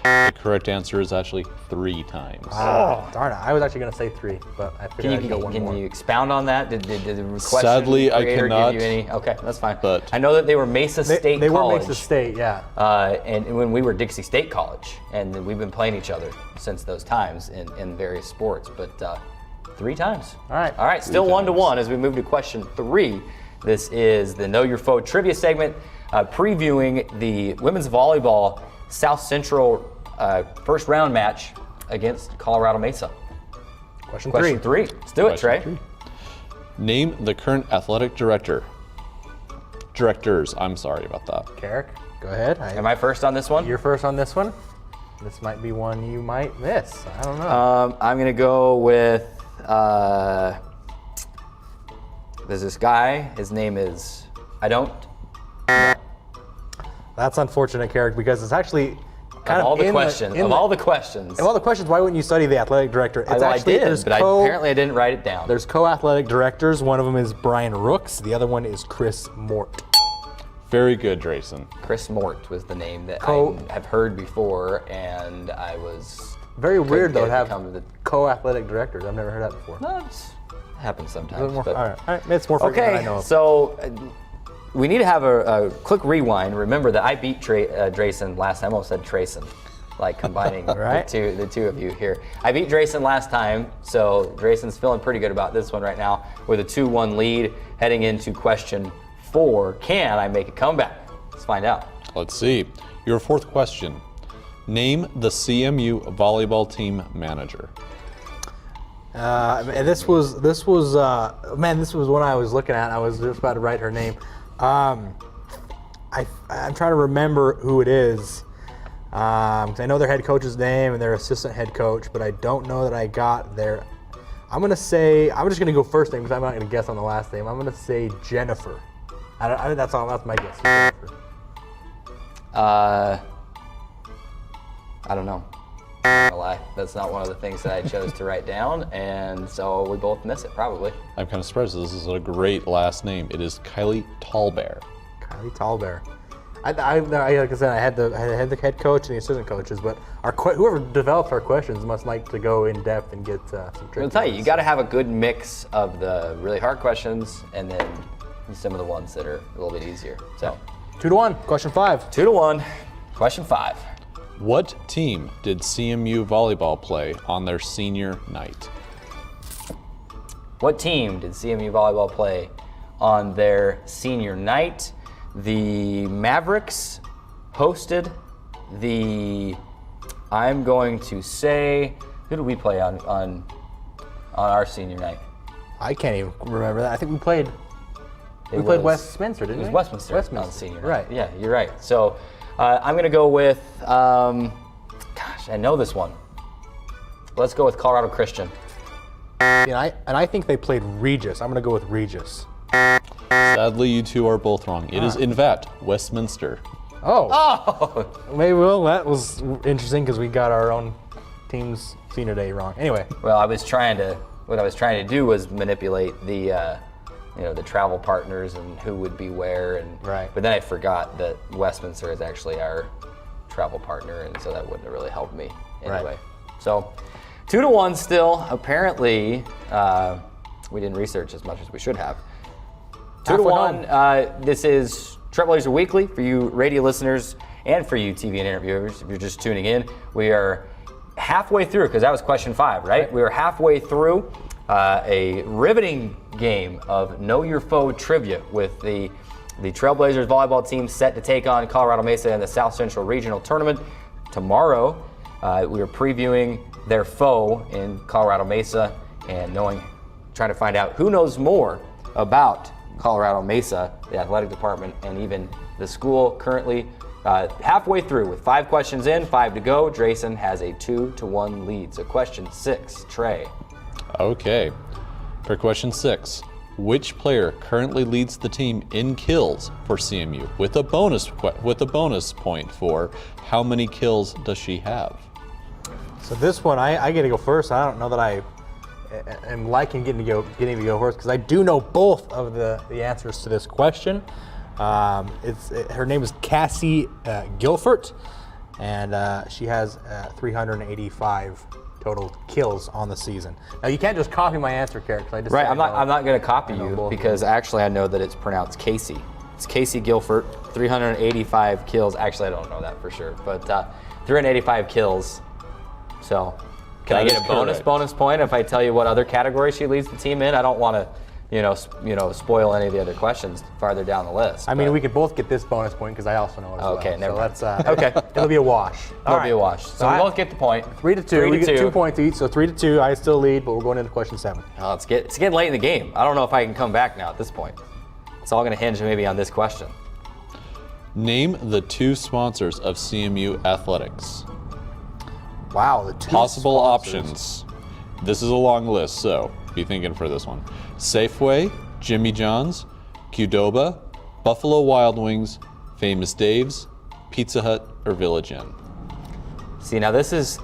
The correct answer is actually 3 times. Oh, darn it. I was actually going to say 3, but I figured I'd go one more. Can you expound on that? Did the question Sadly, I creator cannot. give you any? Okay, that's fine. But I know that they were Mesa State They College. were Mesa State, yeah. And when we were Dixie State College, and we've been playing each other since those times in various sports, but 3 times. All right. All right, still 1-1 as we move to question 3. This is the Know Your Foe trivia segment, previewing the women's volleyball South Central first round match against Colorado Mesa. Question 3. Let's do it, Trey. 3. Name the current athletic directors. I'm sorry about that. Carrick, go ahead. Am I first on this one? You're first on this one. This might be one you might miss. I don't know. I'm gonna go with. There's this guy. His name is. I don't. That's unfortunate, Carrick, because it's actually kind of all the questions. Of all the questions. Why wouldn't you study the athletic director? It's I did, but apparently I didn't write it down. There's co-athletic directors. One of them is Brian Rooks. The other one is Chris Mort. Very good, Drayson. Chris Mort was the name that I have heard before, and I was. Very weird though to have co-athletic directors. I've never heard that before. No, it happens sometimes. All right, it's more frequent than I know of. So we need to have a quick rewind. Remember that I beat Drayson last time. I almost said Trayson, like combining right. the two of you here. I beat Drayson last time, so Drayson's feeling pretty good about this one right now with a 2-1 lead heading into question 4. Can I make a comeback? Let's find out. Let's see. Your 4th question. Name the CMU volleyball team manager. This was one I was looking at. I was just about to write her name. I'm trying to remember who it is. 'Cause I know their head coach's name and their assistant head coach, but I don't know that I got their. I'm just gonna go first name because I'm not gonna guess on the last name. I'm gonna say Jennifer. That's my guess. Jennifer. I don't know. I'm gonna lie. That's not one of the things that I chose to write down, and so we both miss it probably. I'm kind of surprised. This is a great last name. It is Kylie Tallbear. Kylie Tallbear. Like I said, I had the head coach and the assistant coaches, but whoever develops our questions must like to go in depth and get some tricks. I'll tell you, you got to have a good mix of the really hard questions and then some of the ones that are a little bit easier. So 2-1. Question 5. 2-1. Question 5. What team did CMU volleyball play on their senior night? What team did CMU volleyball play on their senior night? The Mavericks hosted the. I'm going to say, who did we play on our senior night? I can't even remember that. I think we played. We played Westminster, didn't we? It was Westminster. Westminster On senior night. Right. Yeah, you're right. So I'm going to go with. Gosh, I know this one. Let's go with Colorado Christian. Yeah, I think they played Regis. I'm going to go with Regis. Sadly, you two are both wrong. It is, in fact, Westminster. Oh. Maybe that was interesting because we got our own team's senior day wrong. Anyway. Well, what I was trying to do was manipulate the, the travel partners and who would be where, and right. But then I forgot that Westminster is actually our travel partner, and so that wouldn't have really helped me anyway. Right. So 2-1 still. Apparently, we didn't research as much as we should have. 2-1. This is Trailblazer Weekly for you radio listeners and for you TV and internet viewers. If you're just tuning in, we are halfway through, because that was question 5, right? We are halfway through a riveting game of Know Your Foe trivia with the Trailblazers volleyball team set to take on Colorado Mesa in the South Central Regional Tournament tomorrow. We are previewing their foe in Colorado Mesa and trying to find out who knows more about Colorado Mesa, the athletic department, and even the school. Currently halfway through with 5 questions in, 5 to go. Drayson has a 2-1 lead. So question 6, Trey. Okay. For question 6, which player currently leads the team in kills for CMU with a bonus point for how many kills does she have? So this one, I get to go first. I don't know that I am liking getting to go first because I do know both of the answers to this question. Her name is Cassie Gilfert, and she has 385 total kills on the season. Now you can't just copy my answer, Carrick. I'm not going to copy you because actually I know that it's pronounced Casey. It's Casey Gilfert, 385 kills. Actually, I don't know that for sure, but 385 kills. So, can I get a bonus point if I tell you what other category she leads the team in? I don't want to, spoil any of the other questions farther down the list. I mean, we could both get this bonus point because I also know it as well. Okay, never mind. So okay, it'll be a wash. It'll be a wash. So we both get the point. 3-2. We get 2 points each, so 3-2. I still lead, but we're going into question 7. Oh, it's getting late in the game. I don't know if I can come back now at this point. It's all going to hinge maybe on this question. Name the 2 sponsors of CMU Athletics. Wow, the 2 possible sponsors. options. This is a long list, so be thinking for this one. Safeway, Jimmy John's, Qdoba, Buffalo Wild Wings, Famous Dave's, Pizza Hut, or Village Inn. See, now this is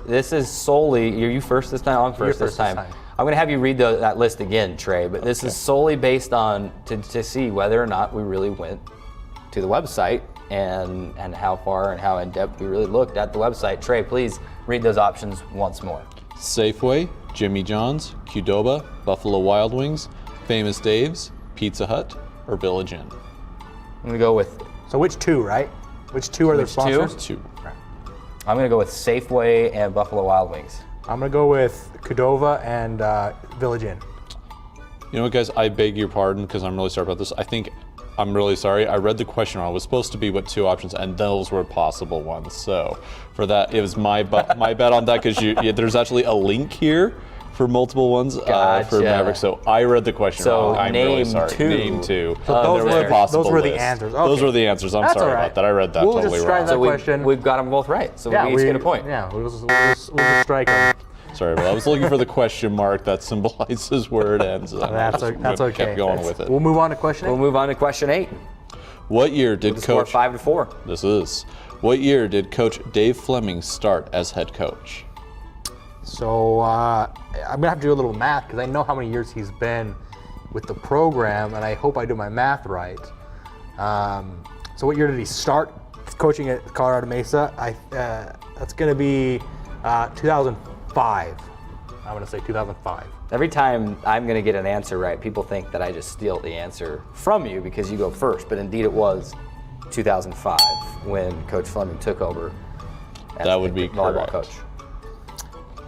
solely, are you first this time? I'm first this time. I'm going to have you read that list again, Trey, but this is solely based on to see whether or not we really went to the website and how far and how in depth we really looked at the website. Trey, please read those options once more. Safeway, Jimmy John's, Qdoba, Buffalo Wild Wings, Famous Dave's, Pizza Hut, or Village Inn. I'm going to go with... So which 2, right? Which 2 are the sponsors? 2. Right. I'm going to go with Safeway and Buffalo Wild Wings. I'm going to go with Qdoba and Village Inn. You know what, guys? I beg your pardon because I'm really sorry about this. I'm really sorry. I read the question wrong. It was supposed to be 2 options, and those were possible ones. So for that, it was my bet on that because there's actually a link here for multiple ones for Maverick. So I read the question wrong. I'm really sorry. Name 2. So those were the list. answers. Okay. Those were the answers. I'm sorry about that. I read that totally wrong. So we've got them both right. So we each get a point. Yeah, we'll just strike them. Sorry, but I was looking for the question mark that symbolizes where it ends. That's okay. Kept going with it. We'll move on to question 8. We'll move on to question 8. What year did Coach... 5-4. This is. What year did Coach Dave Fleming start as head coach? So I'm going to have to do a little math because I know how many years he's been with the program, and I hope I do my math right. So what year did he start coaching at Colorado Mesa? That's going to be 2005. I'm going to say 2005. Every time I'm going to get an answer right, people think that I just steal the answer from you because you go first, but indeed it was 2005 when Coach Fleming took over as that would be volleyball correct. coach.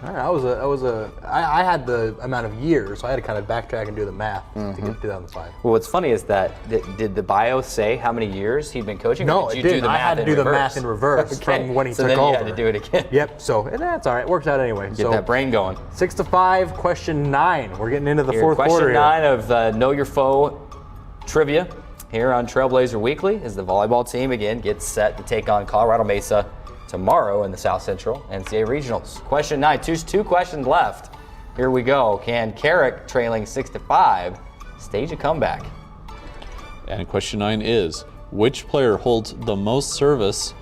All right, I had the amount of years, so I had to kind of backtrack and do the math to get to 2005. Well, what's funny is that did the bio say how many years he'd been coaching? No, or did it you didn't. do the math I had to do the math in reverse from when he took then over. You had to do it again. Yep. So that's all right. Works out anyway. Get that brain going. 6-5. Question 9. We're getting into the fourth quarter. Question 9 of Know Your Foe trivia here on Trailblazer Weekly as the volleyball team again gets set to take on Colorado Mesa tomorrow in the South Central NCAA Regionals. Question 9, two questions left. Here we go. Can Carrick, trailing 6-5, stage a comeback? And question 9 is, which player holds the most service?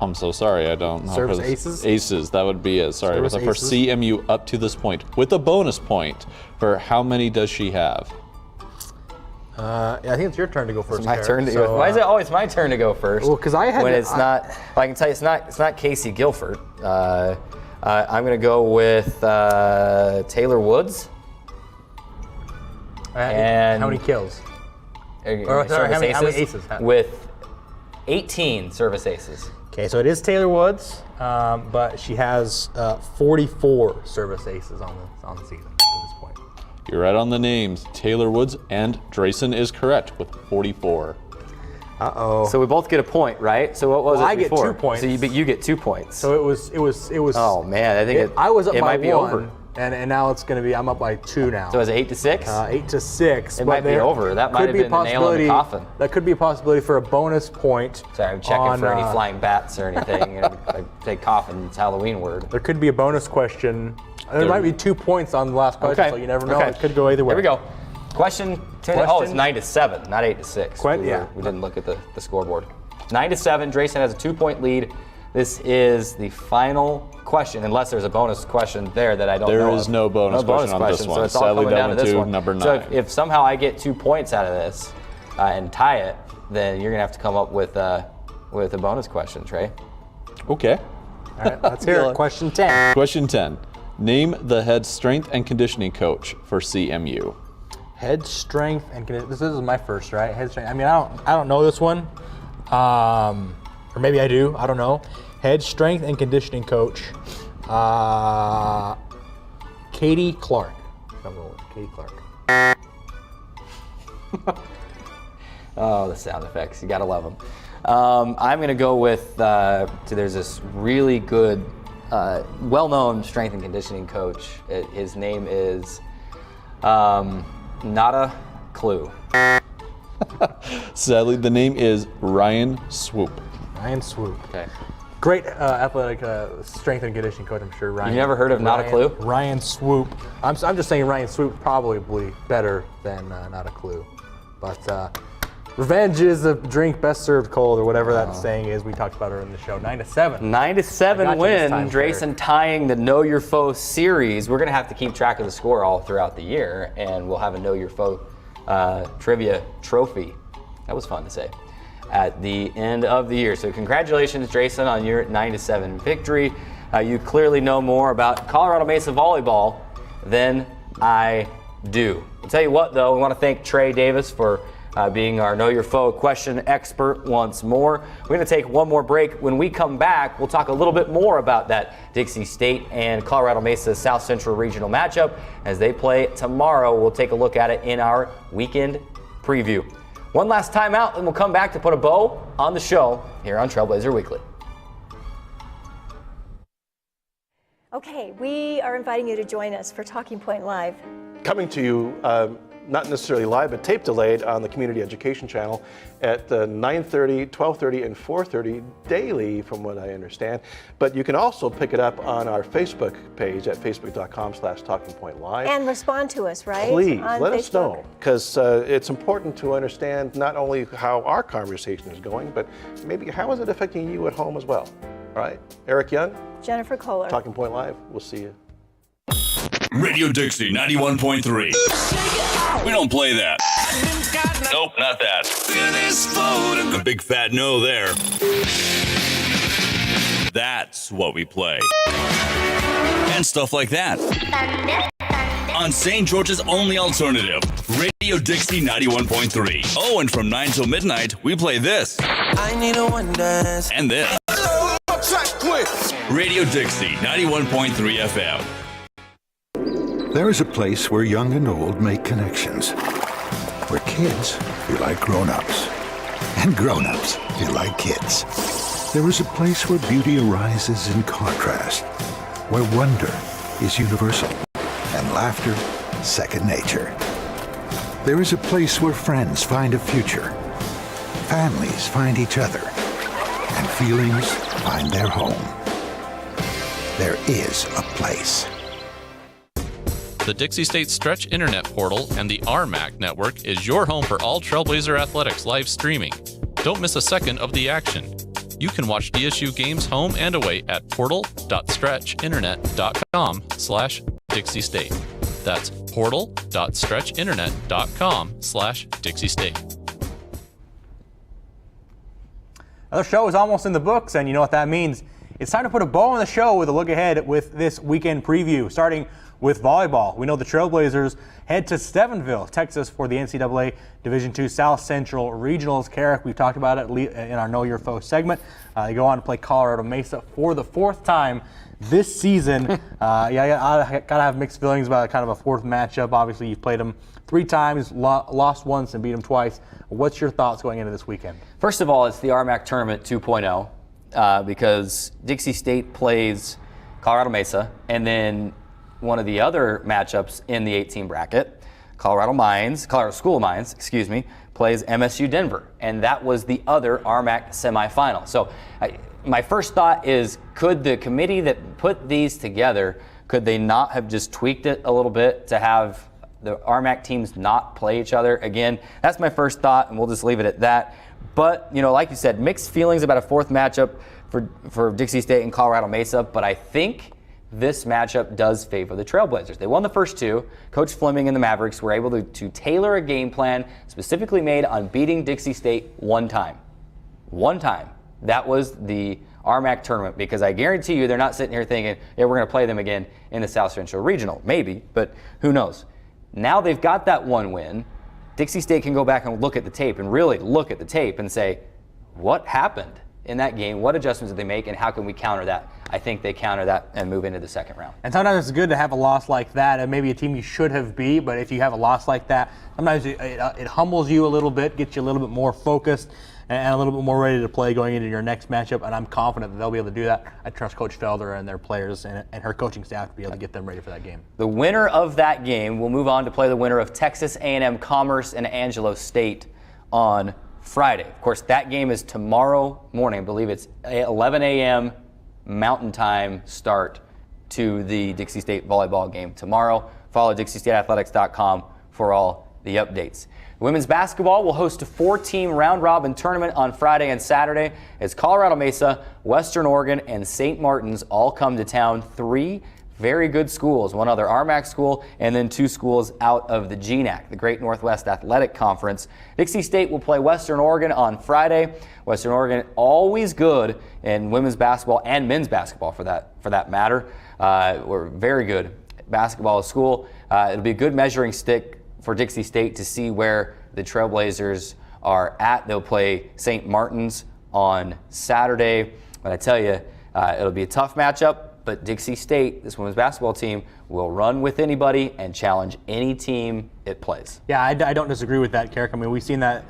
I'm so sorry, I don't know. Service aces? Aces, that would be it. Sorry, Service but for aces? CMU up to this point, with a bonus point for how many does she have? I think it's your turn to go first. It's my Carrick. turn to go. Why is it always my turn to go first? Well, because I had when it's not. Well, I can tell you, it's not Casey Gilfert. I'm going to go with Taylor Woods. And how many kills? Or sorry, how many aces? With 18 service aces. Okay, so it is Taylor Woods, but she has 44 service aces on the season at this point. You're right on the names. Taylor Woods and Drayson is correct with 44. Uh-oh. So we both get a point, right? So what was it I before? get 2 points. So you get 2 points. So it was. Oh man, I think I was up it by might be 1, over. and now it's going to be. I'm up by 2 now. So is it 8-6? 8-6. It might be over. That might have been the nail in the coffin. That could be a possibility for a bonus point. Sorry, I'm checking for any flying bats or anything. I say coffin, it's a Halloween word. There could be a bonus question. There might be 2 points on the last question, so you never know. Okay. It could go either way. Here we go. Question 10. Oh, it's 9-7, not 8-6. Yeah. We didn't look at the scoreboard. 9-7. Drayson has a 2-point lead. This is the final question, unless there's a bonus question there that I don't know. There is no bonus question on this one. So it's all Sadly, coming down to that this went one. to number 9. So if somehow I get 2 points out of this and tie it, then you're gonna have to come up with a bonus question, Trey. Okay. All right, let's hear it. Question 10. Question 10. Name the head strength and conditioning coach for CMU. Head strength and this is my first, right? Head strength. I mean, I don't know this one, or maybe I do. I don't know. Head strength and conditioning coach, Katie Clark. I'm going with Katie Clark. Oh, the sound effects. You gotta love them. I'm gonna go with, so there's this really good, well-known strength and conditioning coach. His name is not a clue. Sadly, the name is Ryan Swoop. Ryan Swoop. Okay. Great athletic strength and conditioning coach, I'm sure. Ryan. You never heard of Not a Clue? Ryan Swoop. I'm just saying Ryan Swoop probably better than Not a Clue. But revenge is a drink best served cold, or whatever that saying is. We talked about her in the show. 9-7. 9-7 win. Drayson tying the Know Your Foe series. We're gonna have to keep track of the score all throughout the year, and we'll have a Know Your Foe trivia trophy. That was fun to say. At the end of the year. So congratulations, Drayson, on your 9-7 victory. You clearly know more about Colorado Mesa volleyball than I do. I'll tell you what, though, we want to thank Trey Davis for being our Know Your Foe question expert once more. We're going to take one more break. When we come back, we'll talk a little bit more about that Dixie State and Colorado Mesa South Central Regional matchup as they play tomorrow. We'll take a look at it in our weekend preview. One last time out, and we'll come back to put a bow on the show here on Trailblazer Weekly. Okay, we are inviting you to join us for Talking Point Live. Coming to you, not necessarily live, but tape delayed on the Community Education Channel at 9:30, 12:30, and 4:30 daily, from what I understand. But you can also pick it up on our Facebook page at facebook.com/talkingpointlive. And respond to us, right? Please, on let Facebook. us know, because it's important to understand not only how our conversation is going, but maybe how is it affecting you at home as well. All right, Eric Young, Jennifer Kohler. Talking Point Live, we'll see you. Radio Dixie 91.3. We don't play that. Nope, not that. A big fat no there. That's what we play. And stuff like that. On St. George's only alternative, Radio Dixie 91.3. Oh, and from 9 till midnight, we play this. I need a one dance. And this. Radio Dixie 91.3 FM. There is a place where young and old make connections. Where kids feel like grown-ups. And grown-ups feel like kids. There is a place where beauty arises in contrast. Where wonder is universal. And laughter second nature. There is a place where friends find a future. Families find each other. And feelings find their home. There is a place. The Dixie State Stretch Internet Portal and the RMAC Network is your home for all Trailblazer athletics live streaming. Don't miss a second of the action. You can watch DSU games home and away at portal.stretchinternet.com/Dixie State. That's portal.stretchinternet.com/Dixie State. Another show is almost in the books, and you know what that means. it's time to put a bow on the show with a look ahead with this weekend preview, starting with volleyball. We know the Trailblazers head to Stephenville, Texas for the NCAA Division II South Central Regionals. Carrick, we've talked about it in our Know Your Foe segment. They go on to play Colorado Mesa for the 4th time this season. I gotta have mixed feelings about kind of a 4th matchup. Obviously, you've played them 3 times, lost once and beat them twice. What's your thoughts going into this weekend? First of all, it's the RMAC Tournament 2.0 because Dixie State plays Colorado Mesa, and then one of the other matchups in the 18 bracket, Colorado School of Mines, plays MSU Denver, and that was the other RMAC semifinal. So my first thought is, could the committee that put these together, could they not have just tweaked it a little bit to have the RMAC teams not play each other? Again, that's my first thought, and we'll just leave it at that. But, like you said, mixed feelings about a 4th matchup for Dixie State and Colorado Mesa, but I think this matchup does favor the Trailblazers. They won the first 2. Coach Fleming and the Mavericks were able to tailor a game plan specifically made on beating Dixie State one time. One time. That was the RMAC tournament, because I guarantee you they're not sitting here thinking, yeah, we're going to play them again in the South Central Regional. Maybe, but who knows? Now they've got that one win. Dixie State can go back and look at the tape and really look at the tape and say, what happened in that game? What adjustments did they make, and how can we counter that? I think they counter that and move into the second round. And sometimes it's good to have a loss like that, and maybe a team you should have beat, but if you have a loss like that, sometimes it humbles you a little bit, gets you a little bit more focused and a little bit more ready to play going into your next matchup, and I'm confident that they'll be able to do that. I trust Coach Felder and their players and her coaching staff to be able to get them ready for that game. The winner of that game will move on to play the winner of Texas A&M Commerce and Angelo State on Friday. Of course, that game is tomorrow morning. I believe it's 11 a.m. Mountain Time start to the Dixie State volleyball game tomorrow. Follow DixieStateAthletics.com for all the updates. Women's basketball will host a 4-team round-robin tournament on Friday and Saturday as Colorado Mesa, Western Oregon, and St. Martin's all come to town. 3 very good schools, one other RMAC school, and then 2 schools out of the GNAC, the Great Northwest Athletic Conference. Dixie State will play Western Oregon on Friday. Western Oregon always good in women's basketball and men's basketball for that matter. We're very good basketball school. It'll be a good measuring stick for Dixie State to see where the Trailblazers are at. They'll play St. Martin's on Saturday, but I tell you, it'll be a tough matchup. But Dixie State, this women's basketball team, will run with anybody and challenge any team it plays. Yeah, I don't disagree with that, Carrick. I mean, we've seen that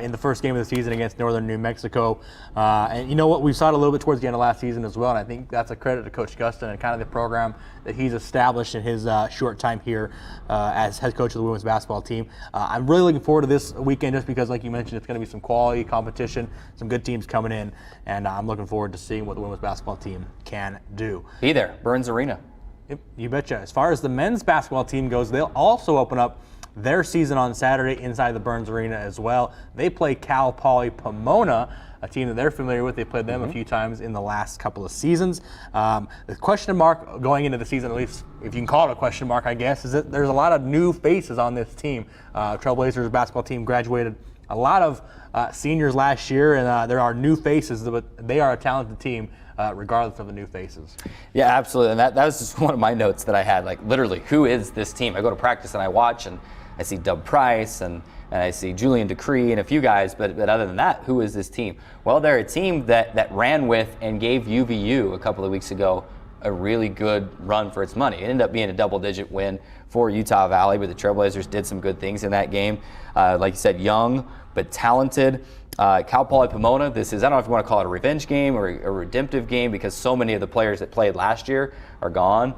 in the first game of the season against Northern New Mexico. And you know what? We saw it a little bit towards the end of last season as well, and I think that's a credit to Coach Gustin and kind of the program that he's established in his short time here as head coach of the women's basketball team. I'm really looking forward to this weekend just because, like you mentioned, it's going to be some quality competition, some good teams coming in, and I'm looking forward to seeing what the women's basketball team can do. Be there, Burns Arena. Yep, you betcha. As far as the men's basketball team goes, they'll also open up their season on Saturday inside the Burns Arena as well. They play Cal Poly Pomona, a team that they're familiar with. They played them a few times in the last couple of seasons. The question mark going into the season, at least if you can call it a question mark, I guess, is that there's a lot of new faces on this team. Trailblazers basketball team graduated a lot of seniors last year, and there are new faces, but they are a talented team. Regardless of the new faces. Yeah, absolutely. And that was just one of my notes that I had. Like, literally, who is this team? I go to practice and I watch, and I see Dub Price and I see Julian Decree and a few guys, but other than that, who is this team? Well, they're a team that ran with and gave UVU a couple of weeks ago a really good run for its money. It ended up being a double-digit win for Utah Valley, but the Trailblazers did some good things in that game. Like you said, young but talented. Cal Poly Pomona, this is, I don't know if you want to call it a revenge game or a redemptive game because so many of the players that played last year are gone.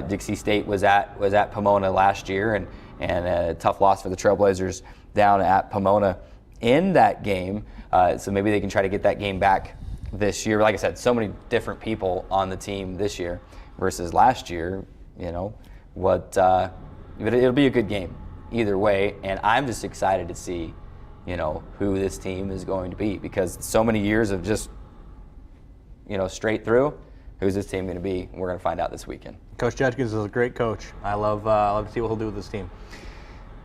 Dixie State was at Pomona last year, and a tough loss for the Trailblazers down at Pomona in that game. So maybe they can try to get that game back this year. Like I said, so many different people on the team this year versus last year. But it'll be a good game either way, and I'm just excited to see who this team is going to be because so many years of just, straight through, who's this team going to be? We're going to find out this weekend. Coach Judkins is a great coach. I love to see what he'll do with this team.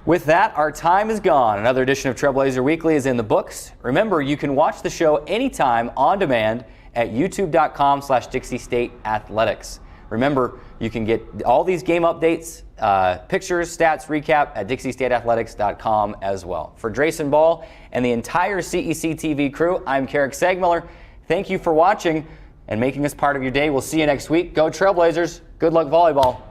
With that, our time is gone. Another edition of Trailblazer Weekly is in the books. Remember, you can watch the show anytime on demand at youtube.com/Dixie State Athletics. Remember, you can get all these game updates, pictures, stats, recap at DixieStateAthletics.com as well. For Drayson Ball and the entire CEC TV crew, I'm Carrick Sagmiller. Thank you for watching and making us part of your day. We'll see you next week. Go Trailblazers. Good luck volleyball.